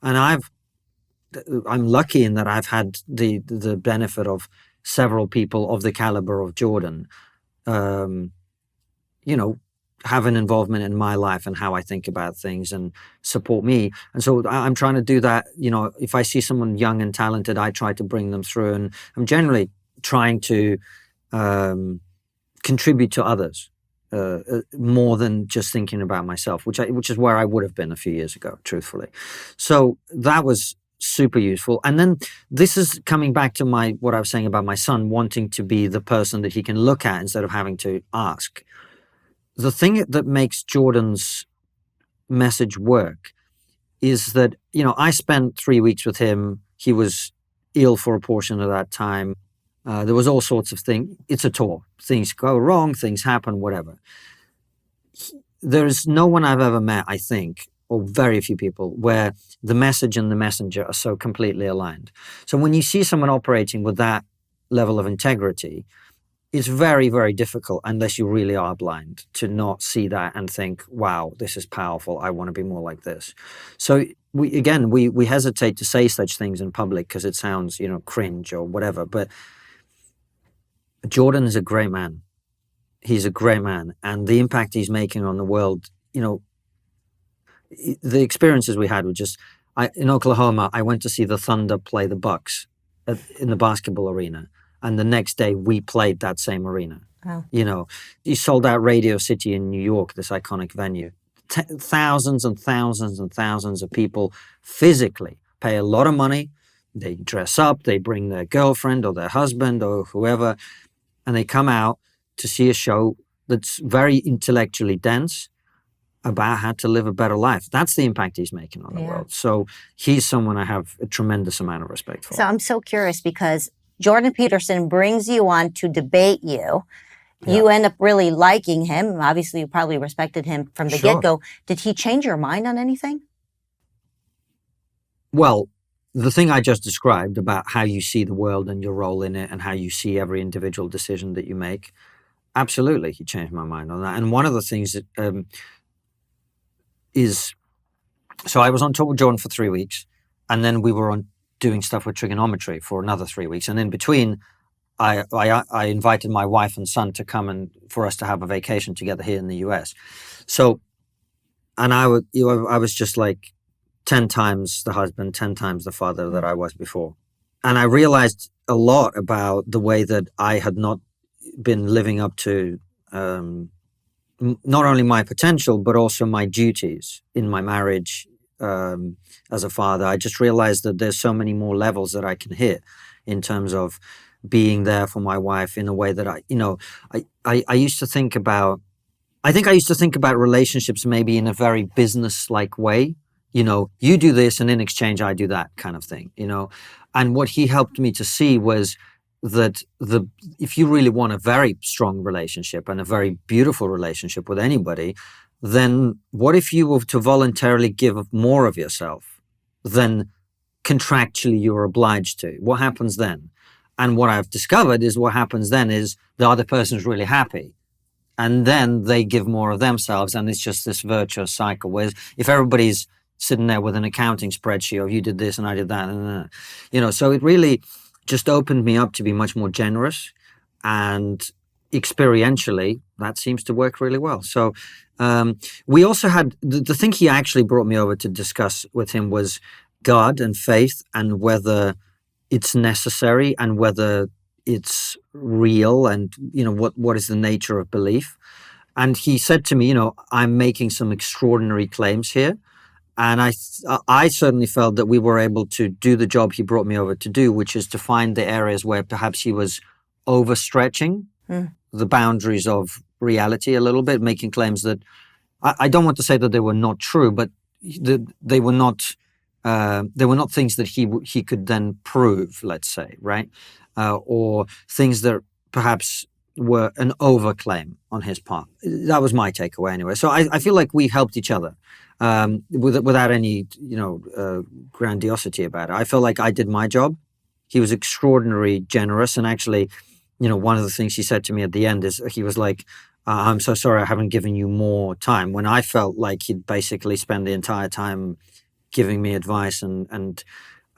And I'm lucky in that I've had the benefit of several people of the caliber of Jordan, have an involvement in my life and how I think about things and support me. And so I'm trying to do that. If I see someone young and talented, I try to bring them through, and I'm generally trying to contribute to others more than just thinking about myself, which is where I would have been a few years ago, truthfully. So that was super useful. And then this is coming back to what I was saying about my son wanting to be the person that he can look at instead of having to ask. The thing that makes Jordan's message work is that, I spent 3 weeks with him. He was ill for a portion of that time. There was all sorts of things. It's a tour. Things go wrong, things happen, whatever. There's no one I've ever met, I think, or very few people, where the message and the messenger are so completely aligned. So when you see someone operating with that level of integrity, it's very, very difficult, unless you really are blind, to not see that and think, wow, this is powerful. I want to be more like this. So we hesitate to say such things in public because it sounds, cringe or whatever. But Jordan is a great man. He's a great man. And the impact he's making on the world, the experiences we had were just, in Oklahoma, I went to see the Thunder play the Bucks in the basketball arena. And the next day we played that same arena. Wow. He sold out Radio City in New York, this iconic venue. Thousands and thousands and thousands of people physically pay a lot of money. They dress up, they bring their girlfriend or their husband or whoever, and they come out to see a show that's very intellectually dense about how to live a better life. That's the impact he's making on the world. So he's someone I have a tremendous amount of respect for. So I'm so curious because Jordan Peterson brings you on to debate you. Yeah. You end up really liking him. Obviously, you probably respected him from the get-go. Did he change your mind on anything? Well, the thing I just described about how you see the world and your role in it and how you see every individual decision that you make, absolutely, he changed my mind on that. And one of the things that, is, so I was on tour with Jordan for 3 weeks, and then we were on doing stuff with Triggernometry for another 3 weeks. And in between, I invited my wife and son to come and for us to have a vacation together here in the US. So, and I was just like 10 times the husband, 10 times the father that I was before. And I realized a lot about the way that I had not been living up to not only my potential, but also my duties in my marriage as a father. I just realized that there's so many more levels that I can hit in terms of being there for my wife in a way that I used to think about. I think I used to think about relationships maybe in a very business-like way. You do this and in exchange I do that kind of thing, And what he helped me to see was that if you really want a very strong relationship and a very beautiful relationship with anybody, then what if you were to voluntarily give more of yourself than contractually you're obliged to? What happens then? And what I've discovered is what happens then is the other person's really happy. And then they give more of themselves, and it's just this virtuous cycle. Whereas if everybody's sitting there with an accounting spreadsheet of you did this and I did that, and so it really just opened me up to be much more generous, and experientially that seems to work really well. So we also had the thing he actually brought me over to discuss with him was God and faith, and whether it's necessary and whether it's real, and what is the nature of belief. And he said to me, I'm making some extraordinary claims here. And I certainly felt that we were able to do the job he brought me over to do, which is to find the areas where perhaps he was overstretching the boundaries of reality a little bit, making claims that I don't want to say that they were not true, but they were not things that he could then prove, let's say, right? Or things that perhaps were an overclaim on his part. That was my takeaway anyway. So I feel like we helped each other without any, grandiosity about it. I feel like I did my job. He was extraordinarily generous. And actually, one of the things he said to me at the end is he was like, I'm so sorry I haven't given you more time, when I felt like he'd basically spend the entire time giving me advice and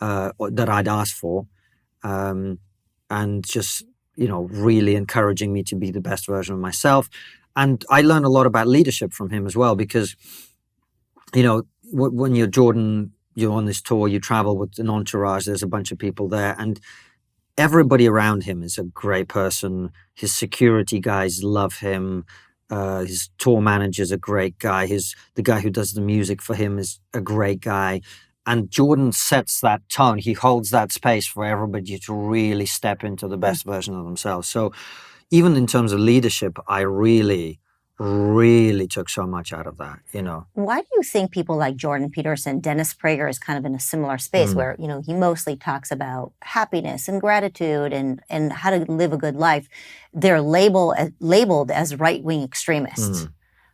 that I'd asked for. And just, really encouraging me to be the best version of myself. And I learned a lot about leadership from him as well, because, when you're Jordan, you're on this tour, you travel with an entourage, there's a bunch of people there, and everybody around him is a great person. His security guys love him. His tour manager's a great guy. The guy who does the music for him is a great guy. And Jordan sets that tone. He holds that space for everybody to really step into the best version of themselves. So even in terms of leadership, I really, really took so much out of that, Why do you think people like Jordan Peterson, Dennis Prager is kind of in a similar space where, he mostly talks about happiness and gratitude and how to live a good life. They're labeled as right-wing extremists.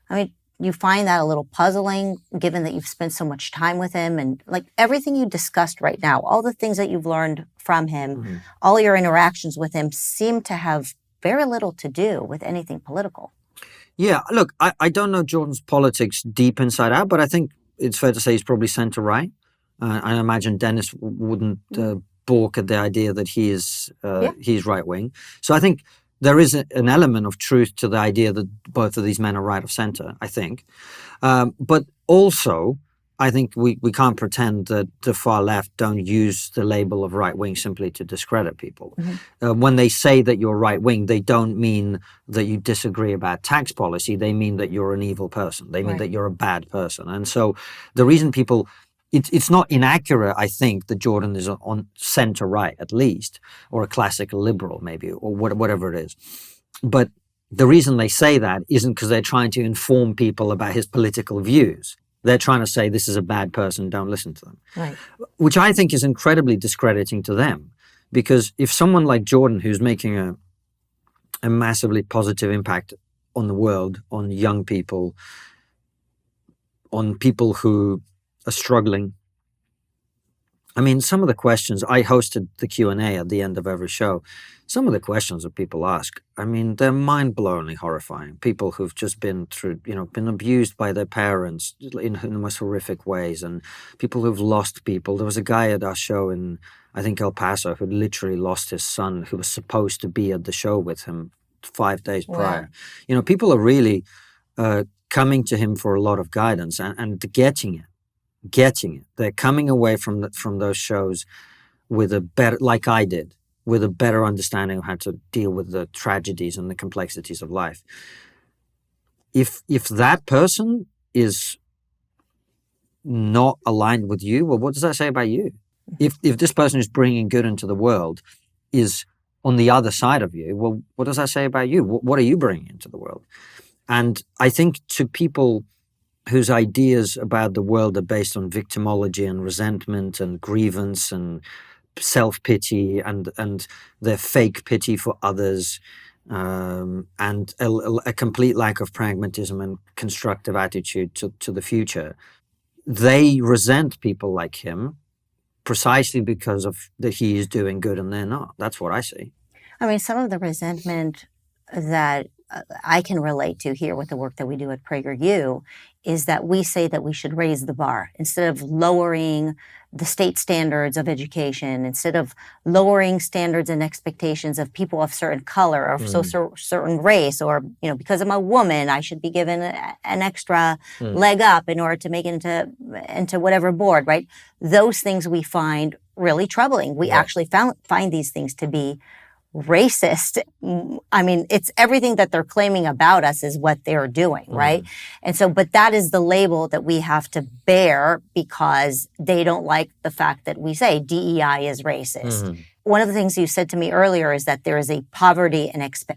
I mean, you find that a little puzzling, given that you've spent so much time with him, and like everything you discussed right now, all the things that you've learned from him, all your interactions with him seem to have very little to do with anything political. Yeah, look, I don't know Jordan's politics deep inside out, but I think it's fair to say he's probably center-right. I imagine Dennis wouldn't balk at the idea that he's right-wing. So I think there is an element of truth to the idea that both of these men are right of center, I think. But also, I think we can't pretend that the far left don't use the label of right-wing simply to discredit people. When they say that you're right-wing, they don't mean that you disagree about tax policy. They mean that you're an evil person. They mean that you're a bad person. And so the reason people... It's not inaccurate, I think, that Jordan is on center-right, at least, or a classical liberal, maybe, or whatever it is. But the reason they say that isn't because they're trying to inform people about his political views. They're trying to say this is a bad person, don't listen to them. Right. Which I think is incredibly discrediting to them. Because if someone like Jordan, who's making a massively positive impact on the world, on young people, on people who are struggling, I mean, some of the questions, I hosted the Q&A at the end of every show. Some of the questions that people ask, I mean, they're mind-blowingly horrifying. People who've just been through, been abused by their parents in the most horrific ways, and people who've lost people. There was a guy at our show in, I think, El Paso, who literally lost his son, who was supposed to be at the show with him 5 days prior. People are really coming to him for a lot of guidance and getting it. They're coming away from those shows with a better, like I did, with a better understanding of how to deal with the tragedies and the complexities of life. If that person is not aligned with you, well, what does that say about you? If this person who's bringing good into the world is on the other side of you, well, what does that say about you? What are you bringing into the world? And I think to people whose ideas about the world are based on victimology and resentment and grievance and self-pity and their fake pity for others, and a complete lack of pragmatism and constructive attitude to the future, they resent people like him precisely because of that he is doing good and they're not. That's what I see. I mean, some of the resentment that I can relate to here with the work that we do at PragerU is that we say that we should raise the bar instead of lowering the state standards of education, instead of lowering standards and expectations of people of certain color or certain race, or because I'm a woman, I should be given an extra leg up in order to make it into whatever board, right? Those things we find really troubling. We actually find these things to be racist. I mean, it's everything that they're claiming about us is what they're doing, right? And so, but that is the label that we have to bear because they don't like the fact that we say DEI is racist. One of the things you said to me earlier is that there is a poverty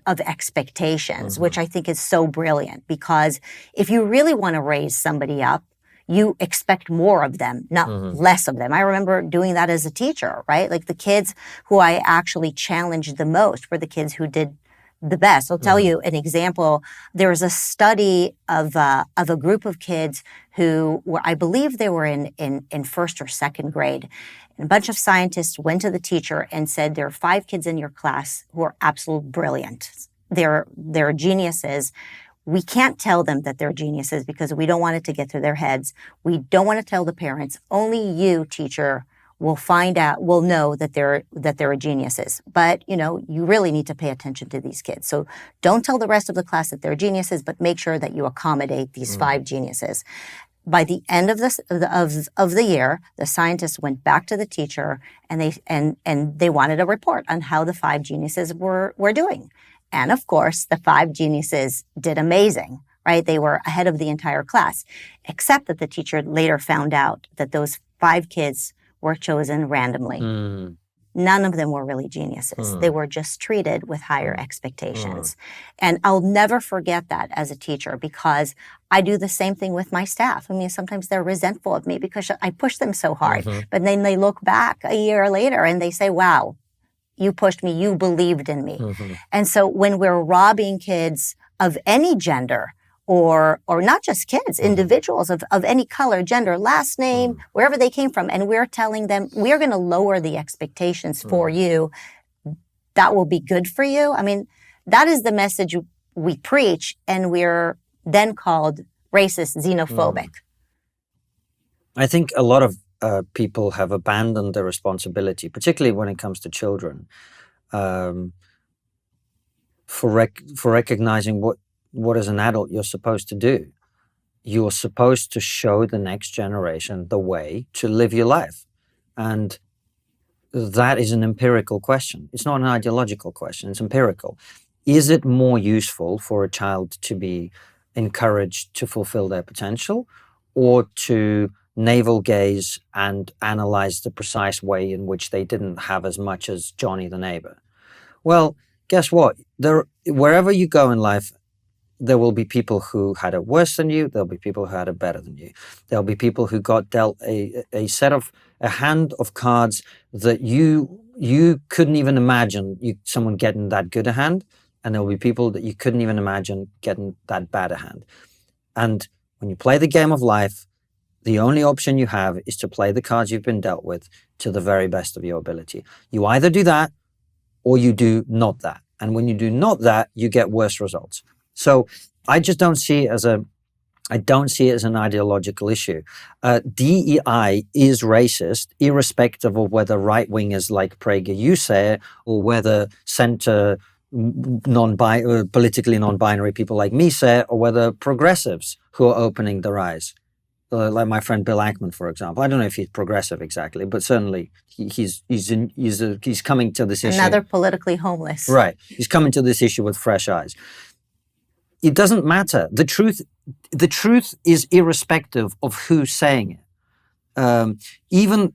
of expectations, which I think is so brilliant, because if you really want to raise somebody up, you expect more of them, not less of them. I remember doing that as a teacher, right? Like the kids who I actually challenged the most were the kids who did the best. I'll tell you an example. There was a study of a group of kids who were, I believe they were in first or second grade. And a bunch of scientists went to the teacher and said, there are 5 kids in your class who are absolute brilliant. They're geniuses. We can't tell them that they're geniuses because we don't want it to get to their heads. We don't want to tell the parents. Only you, teacher, will know that they're geniuses. But, you really need to pay attention to these kids. So don't tell the rest of the class that they're geniuses, but make sure that you accommodate these 5 geniuses. By the end of the year, the scientists went back to the teacher and they wanted a report on how the 5 geniuses were doing. And of course, the 5 geniuses did amazing, right? They were ahead of the entire class, except that the teacher later found out that those 5 kids were chosen randomly. None of them were really geniuses. They were just treated with higher expectations. And I'll never forget that as a teacher, because I do the same thing with my staff. I mean, sometimes they're resentful of me because I push them so hard. But then they look back a year later and they say, wow, you pushed me, you believed in me. And so when we're robbing kids of any gender, or not just kids, individuals of any color, gender, last name, wherever they came from, and we're telling them, we're going to lower the expectations for you, that will be good for you. I mean, that is the message we preach, and we're then called racist, xenophobic. I think a lot of people have abandoned their responsibility, particularly when it comes to children, for recognizing what as an adult you're supposed to do. You're supposed to show the next generation the way to live your life. And that is an empirical question. It's not an ideological question, it's empirical. Is it more useful for a child to be encouraged to fulfill their potential, or to navel gaze and analyze the precise way in which they didn't have as much as Johnny the neighbor? Well, guess what? Wherever you go in life, there will be people who had it worse than you. There'll be people who had it better than you. There'll be people who got dealt a hand of cards that you couldn't even imagine someone getting that good a hand. And there'll be people that you couldn't even imagine getting that bad a hand. And when you play the game of life, The only option you have is to play the cards you've been dealt with to the very best of your ability. You either do that or you do not that. And when you do not that, you get worse results. So I just don't see it as an ideological issue. DEI is racist, irrespective of whether right-wingers like PragerU say it, or whether center politically non-binary people like me say it, or whether progressives who are opening their eyes. Like my friend Bill Ackman, for example. I don't know if he's progressive exactly, but certainly he's coming to this issue. Another politically homeless. Right. He's coming to this issue with fresh eyes. It doesn't matter. The truth is irrespective of who's saying it. Even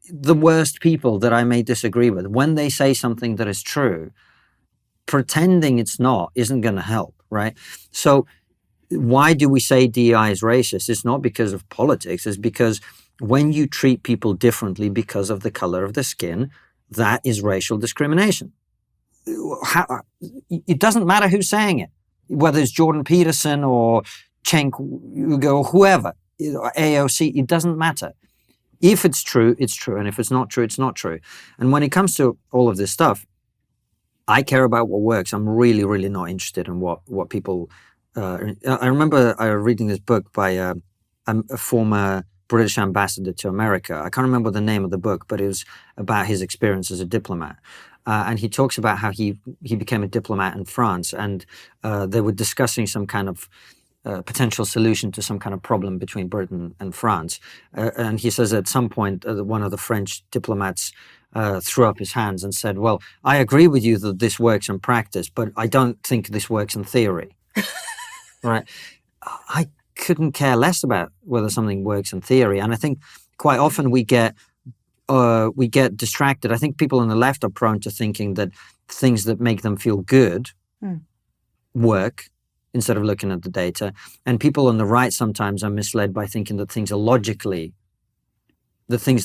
the worst people that I may disagree with, when they say something that is true, pretending it's not isn't going to help, right? So why do we say DEI is racist? It's not because of politics. It's because when you treat people differently because of the color of the skin, that is racial discrimination. It doesn't matter who's saying it, whether it's Jordan Peterson or Cenk Uygur or whoever, AOC, it doesn't matter. If it's true, it's true. And if it's not true, it's not true. And when it comes to all of this stuff, I care about what works. I'm really, really not interested in what people... I remember reading this book by a former British ambassador to America. I can't remember the name of the book, but it was about his experience as a diplomat. And he talks about how he became a diplomat in France, and they were discussing some kind of potential solution to some kind of problem between Britain and France. And he says at some point, one of the French diplomats threw up his hands and said, well, I agree with you that this works in practice, but I don't think this works in theory. Right. I couldn't care less about whether something works in theory. And I think quite often we get distracted. I think people on the left are prone to thinking that things that make them feel good work instead of looking at the data. And people on the right sometimes are misled by thinking that things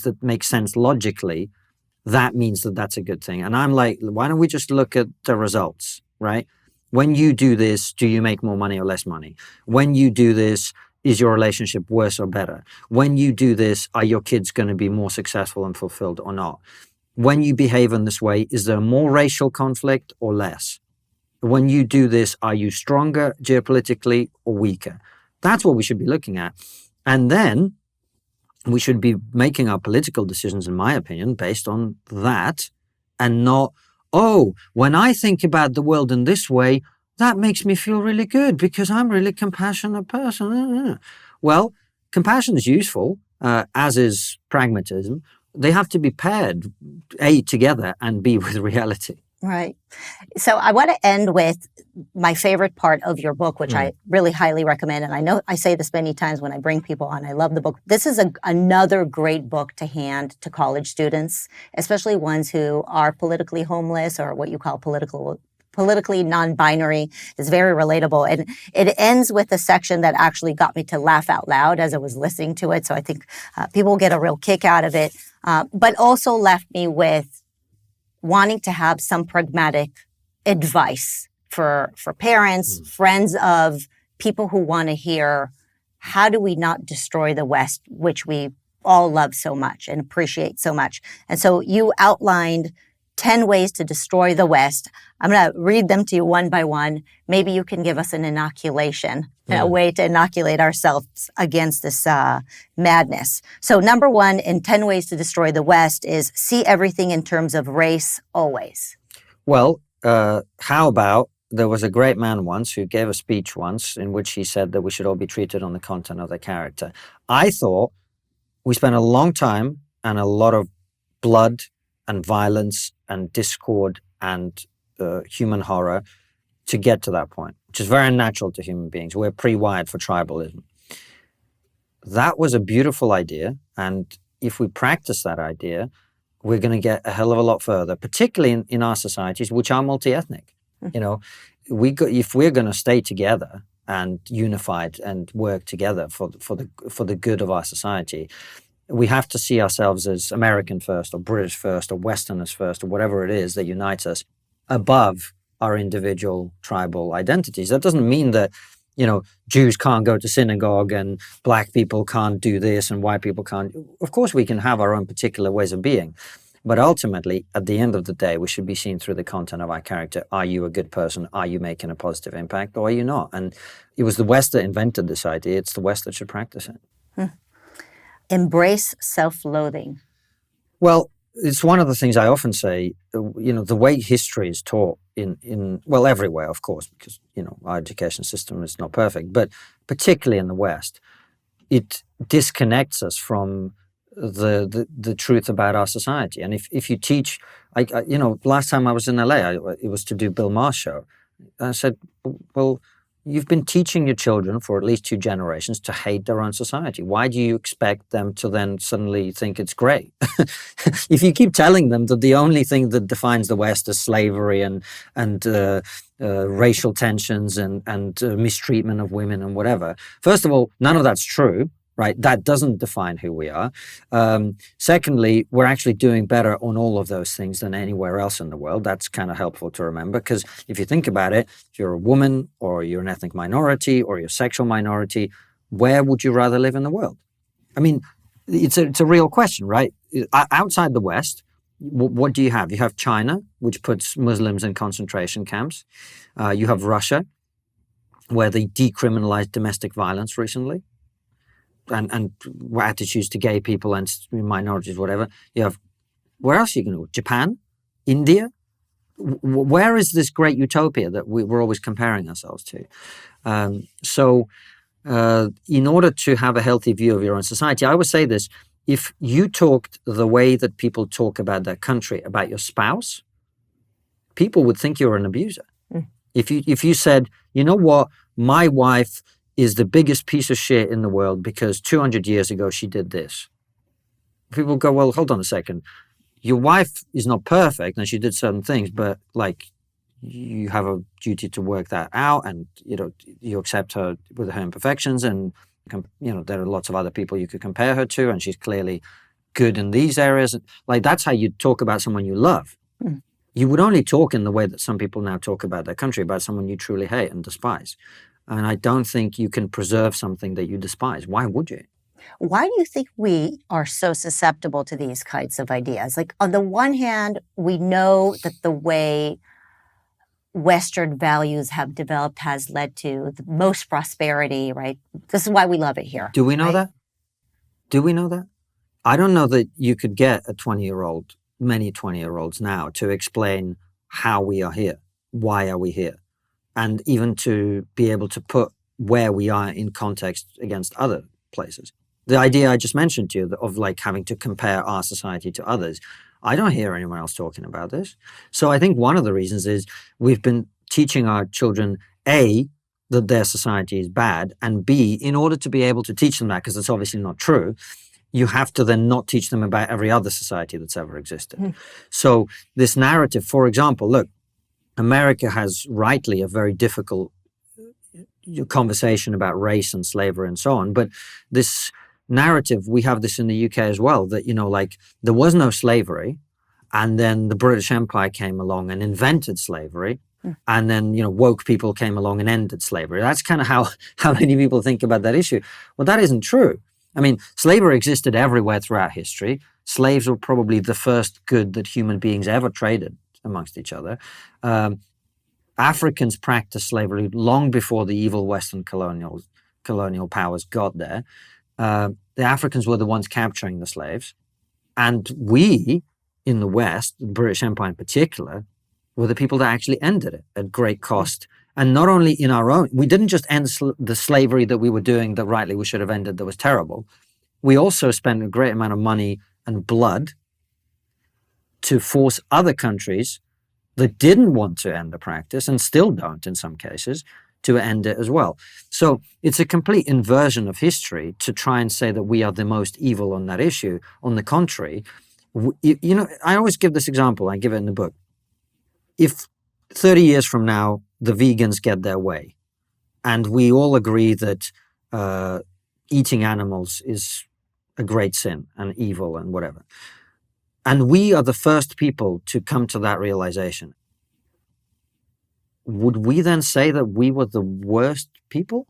that make sense logically, that means that that's a good thing. And I'm like, why don't we just look at the results, right? When you do this, do you make more money or less money? When you do this, is your relationship worse or better? When you do this, are your kids going to be more successful and fulfilled or not? When you behave in this way, is there more racial conflict or less? When you do this, are you stronger geopolitically or weaker? That's what we should be looking at. And then we should be making our political decisions, in my opinion, based on that, and not, oh, when I think about the world in this way, that makes me feel really good because I'm a really compassionate person. Well, compassion is useful, as is pragmatism. They have to be paired, A, together, and B, with reality. Right. So I want to end with my favorite part of your book, which I really highly recommend. And I know I say this many times when I bring people on. I love the book. This is another great book to hand to college students, especially ones who are politically homeless or what you call politically non-binary. It's very relatable. And it ends with a section that actually got me to laugh out loud as I was listening to it. So I think people get a real kick out of it, but also left me with wanting to have some pragmatic advice for parents, friends of people who want to hear, how do we not destroy the West, which we all love so much and appreciate so much? And so you outlined 10 ways to destroy the West. I'm going to read them to you one by one. Maybe you can give us an inoculation, a way to inoculate ourselves against this madness. So number one in 10 ways to destroy the West is see everything in terms of race always. Well, how about there was a great man once who gave a speech once in which he said that we should all be treated on the content of their character. I thought we spent a long time and a lot of blood and violence and discord and human horror to get to that point, which is very natural to human beings. We're pre-wired for tribalism. That was a beautiful idea. And if we practice that idea, we're going to get a hell of a lot further, particularly in our societies, which are multi-ethnic. You know, if we're going to stay together and unified and work together for the good of our society, we have to see ourselves as American first or British first or Westerners first or whatever it is that unites us above our individual tribal identities. That doesn't mean that, Jews can't go to synagogue and black people can't do this and white people can't. Of course, we can have our own particular ways of being. But ultimately, at the end of the day, we should be seen through the content of our character. Are you a good person? Are you making a positive impact? Or are you not? And it was the West that invented this idea. It's the West that should practice it. Embrace self-loathing. Well, it's one of the things I often say, the way history is taught well, everywhere, of course, because, our education system is not perfect, but particularly in the West, it disconnects us from the truth about our society. And if you teach, last time I was in LA, it was to do Bill Maher's show. I said, well, you've been teaching your children for at least 2 generations to hate their own society. Why do you expect them to then suddenly think it's great? If you keep telling them that the only thing that defines the West is slavery and racial tensions and mistreatment of women and whatever, first of all, none of that's true. Right, that doesn't define who we are. Secondly, we're actually doing better on all of those things than anywhere else in the world. That's kind of helpful to remember, because if you think about it, if you're a woman or you're an ethnic minority or you're a sexual minority, where would you rather live in the world? I mean, it's a real question, right? Outside the West, what do you have? You have China, which puts Muslims in concentration camps. You have Russia, where they decriminalized domestic violence recently. And attitudes to gay people and minorities, whatever. You have, where else are you going to go? Japan? India? Where is this great utopia that we're always comparing ourselves to? So in order to have a healthy view of your own society, I would say this: if you talked the way that people talk about their country, about your spouse, people would think you're an abuser. If you said, you know what, my wife is the biggest piece of shit in the world because 200 years ago she did this. People go, well, hold on a second. Your wife is not perfect and she did certain things, but you have a duty to work that out, and you accept her with her imperfections, and there are lots of other people you could compare her to, and she's clearly good in these areas. That's how you talk about someone you love. You would only talk in the way that some people now talk about their country, about someone you truly hate and despise. And I don't think you can preserve something that you despise. Why would you? Why do you think we are so susceptible to these kinds of ideas? On the one hand, we know that the way Western values have developed has led to the most prosperity, right? This is why we love it here. Do we know that? Do we know that? I don't know that you could get many 20-year-olds now to explain how we are here. Why are we here? And even to be able to put where we are in context against other places. The idea I just mentioned to you of having to compare our society to others, I don't hear anyone else talking about this. So I think one of the reasons is we've been teaching our children, A, that their society is bad, and B, in order to be able to teach them that, because it's obviously not true, you have to then not teach them about every other society that's ever existed. So this narrative, for example, look, America has rightly a very difficult conversation about race and slavery and so on. But this narrative, we have this in the UK as well, that, there was no slavery. And then the British Empire came along and invented slavery. And then, woke people came along and ended slavery. That's kind of how many people think about that issue. Well, that isn't true. I mean, slavery existed everywhere throughout history. Slaves were probably the first good that human beings ever traded amongst each other. Africans practiced slavery long before the evil Western colonial powers got there. The Africans were the ones capturing the slaves. And we, in the West, the British Empire in particular, were the people that actually ended it at great cost. And not only in our own, we didn't just end the slavery that we were doing that rightly we should have ended, that was terrible. We also spent a great amount of money and blood to force other countries that didn't want to end the practice, and still don't in some cases, to end it as well. So it's a complete inversion of history to try and say that we are the most evil on that issue. On the contrary, I always give this example, I give it in the book. If 30 years from now, the vegans get their way, and we all agree that eating animals is a great sin and evil and whatever, and we are the first people to come to that realization, would we then say that we were the worst people?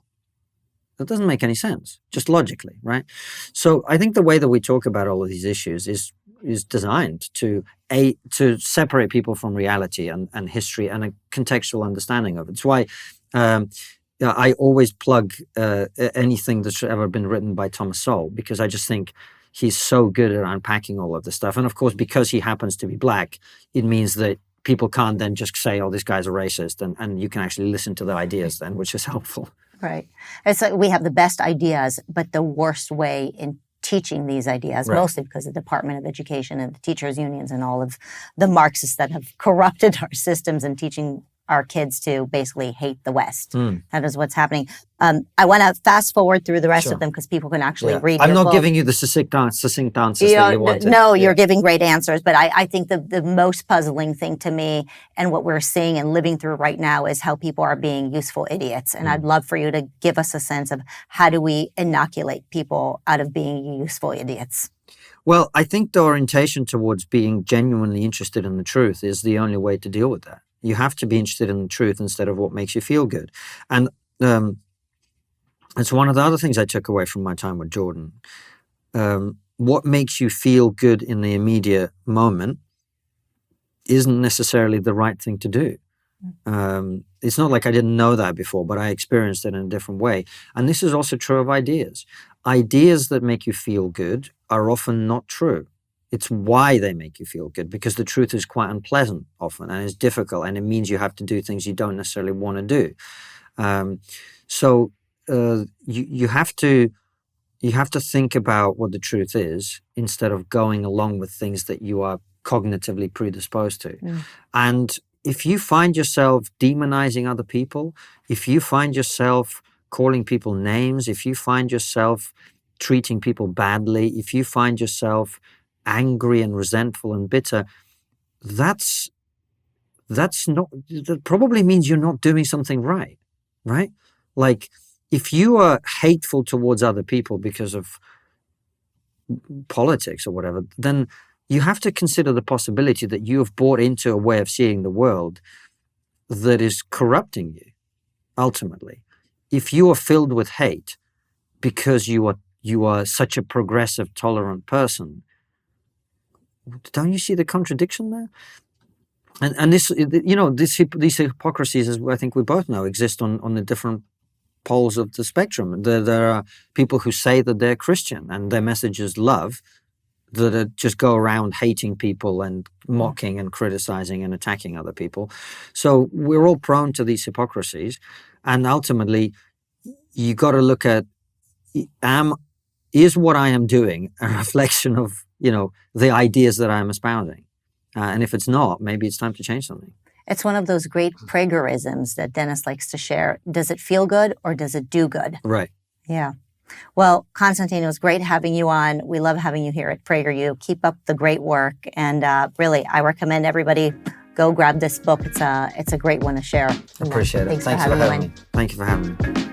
That doesn't make any sense, just logically, right? So I think the way that we talk about all of these issues is designed to separate people from reality and history and a contextual understanding of it. It's why I always plug anything that's ever been written by Thomas Sowell, because I just think he's so good at unpacking all of this stuff. And of course, because he happens to be black, it means that people can't then just say, oh, this guy's a racist, and you can actually listen to the ideas then, which is helpful. Right. It's like we have the best ideas, but the worst way in teaching these ideas, mostly because of the Department of Education and the teachers' unions and all of the Marxists that have corrupted our systems and teaching our kids to basically hate the West. That is what's happening. I want to fast forward through the rest of them because people can actually read I'm your not book. giving you the succinct answers that you wanted. No, you're giving great answers. But I think the most puzzling thing to me and what we're seeing and living through right now is how people are being useful idiots. And I'd love for you to give us a sense of how do we inoculate people out of being useful idiots? Well, I think the orientation towards being genuinely interested in the truth is the only way to deal with that. You have to be interested in the truth instead of what makes you feel good. And it's one of the other things I took away from my time with Jordan. What makes you feel good in the immediate moment isn't necessarily the right thing to do. It's not like I didn't know that before, but I experienced it in a different way. And this is also true of ideas. Ideas that make you feel good are often not true. It's why they make you feel good, because the truth is quite unpleasant often and it's difficult, and it means you have to do things you don't necessarily want to do. So you have to think about what the truth is instead of going along with things that you are cognitively predisposed to. And if you find yourself demonizing other people, if you find yourself calling people names, if you find yourself treating people badly, if you find yourself angry and resentful and bitter, that probably means you're not doing something right? Like, if you are hateful towards other people because of politics or whatever, then you have to consider the possibility that you have bought into a way of seeing the world that is corrupting you, ultimately. If you are filled with hate because you are such a progressive, tolerant person, don't you see the contradiction there? And this, these hypocrisies, as I think we both know, exist on the different poles of the spectrum. There are people who say that they're Christian and their message is love, that just go around hating people and mocking and criticizing and attacking other people. So we're all prone to these hypocrisies, and ultimately, you got to look at: is what I am doing a reflection of the ideas that I'm espousing? And if it's not, maybe it's time to change something. It's one of those great PragerIsms that Dennis likes to share. Does it feel good or does it do good? Right. Yeah. Well, Konstantin, it was great having you on. We love having you here at PragerU. Keep up the great work. And really, I recommend everybody go grab this book. It's a great one to share. Appreciate it. Thanks for having me. Thank you for having me.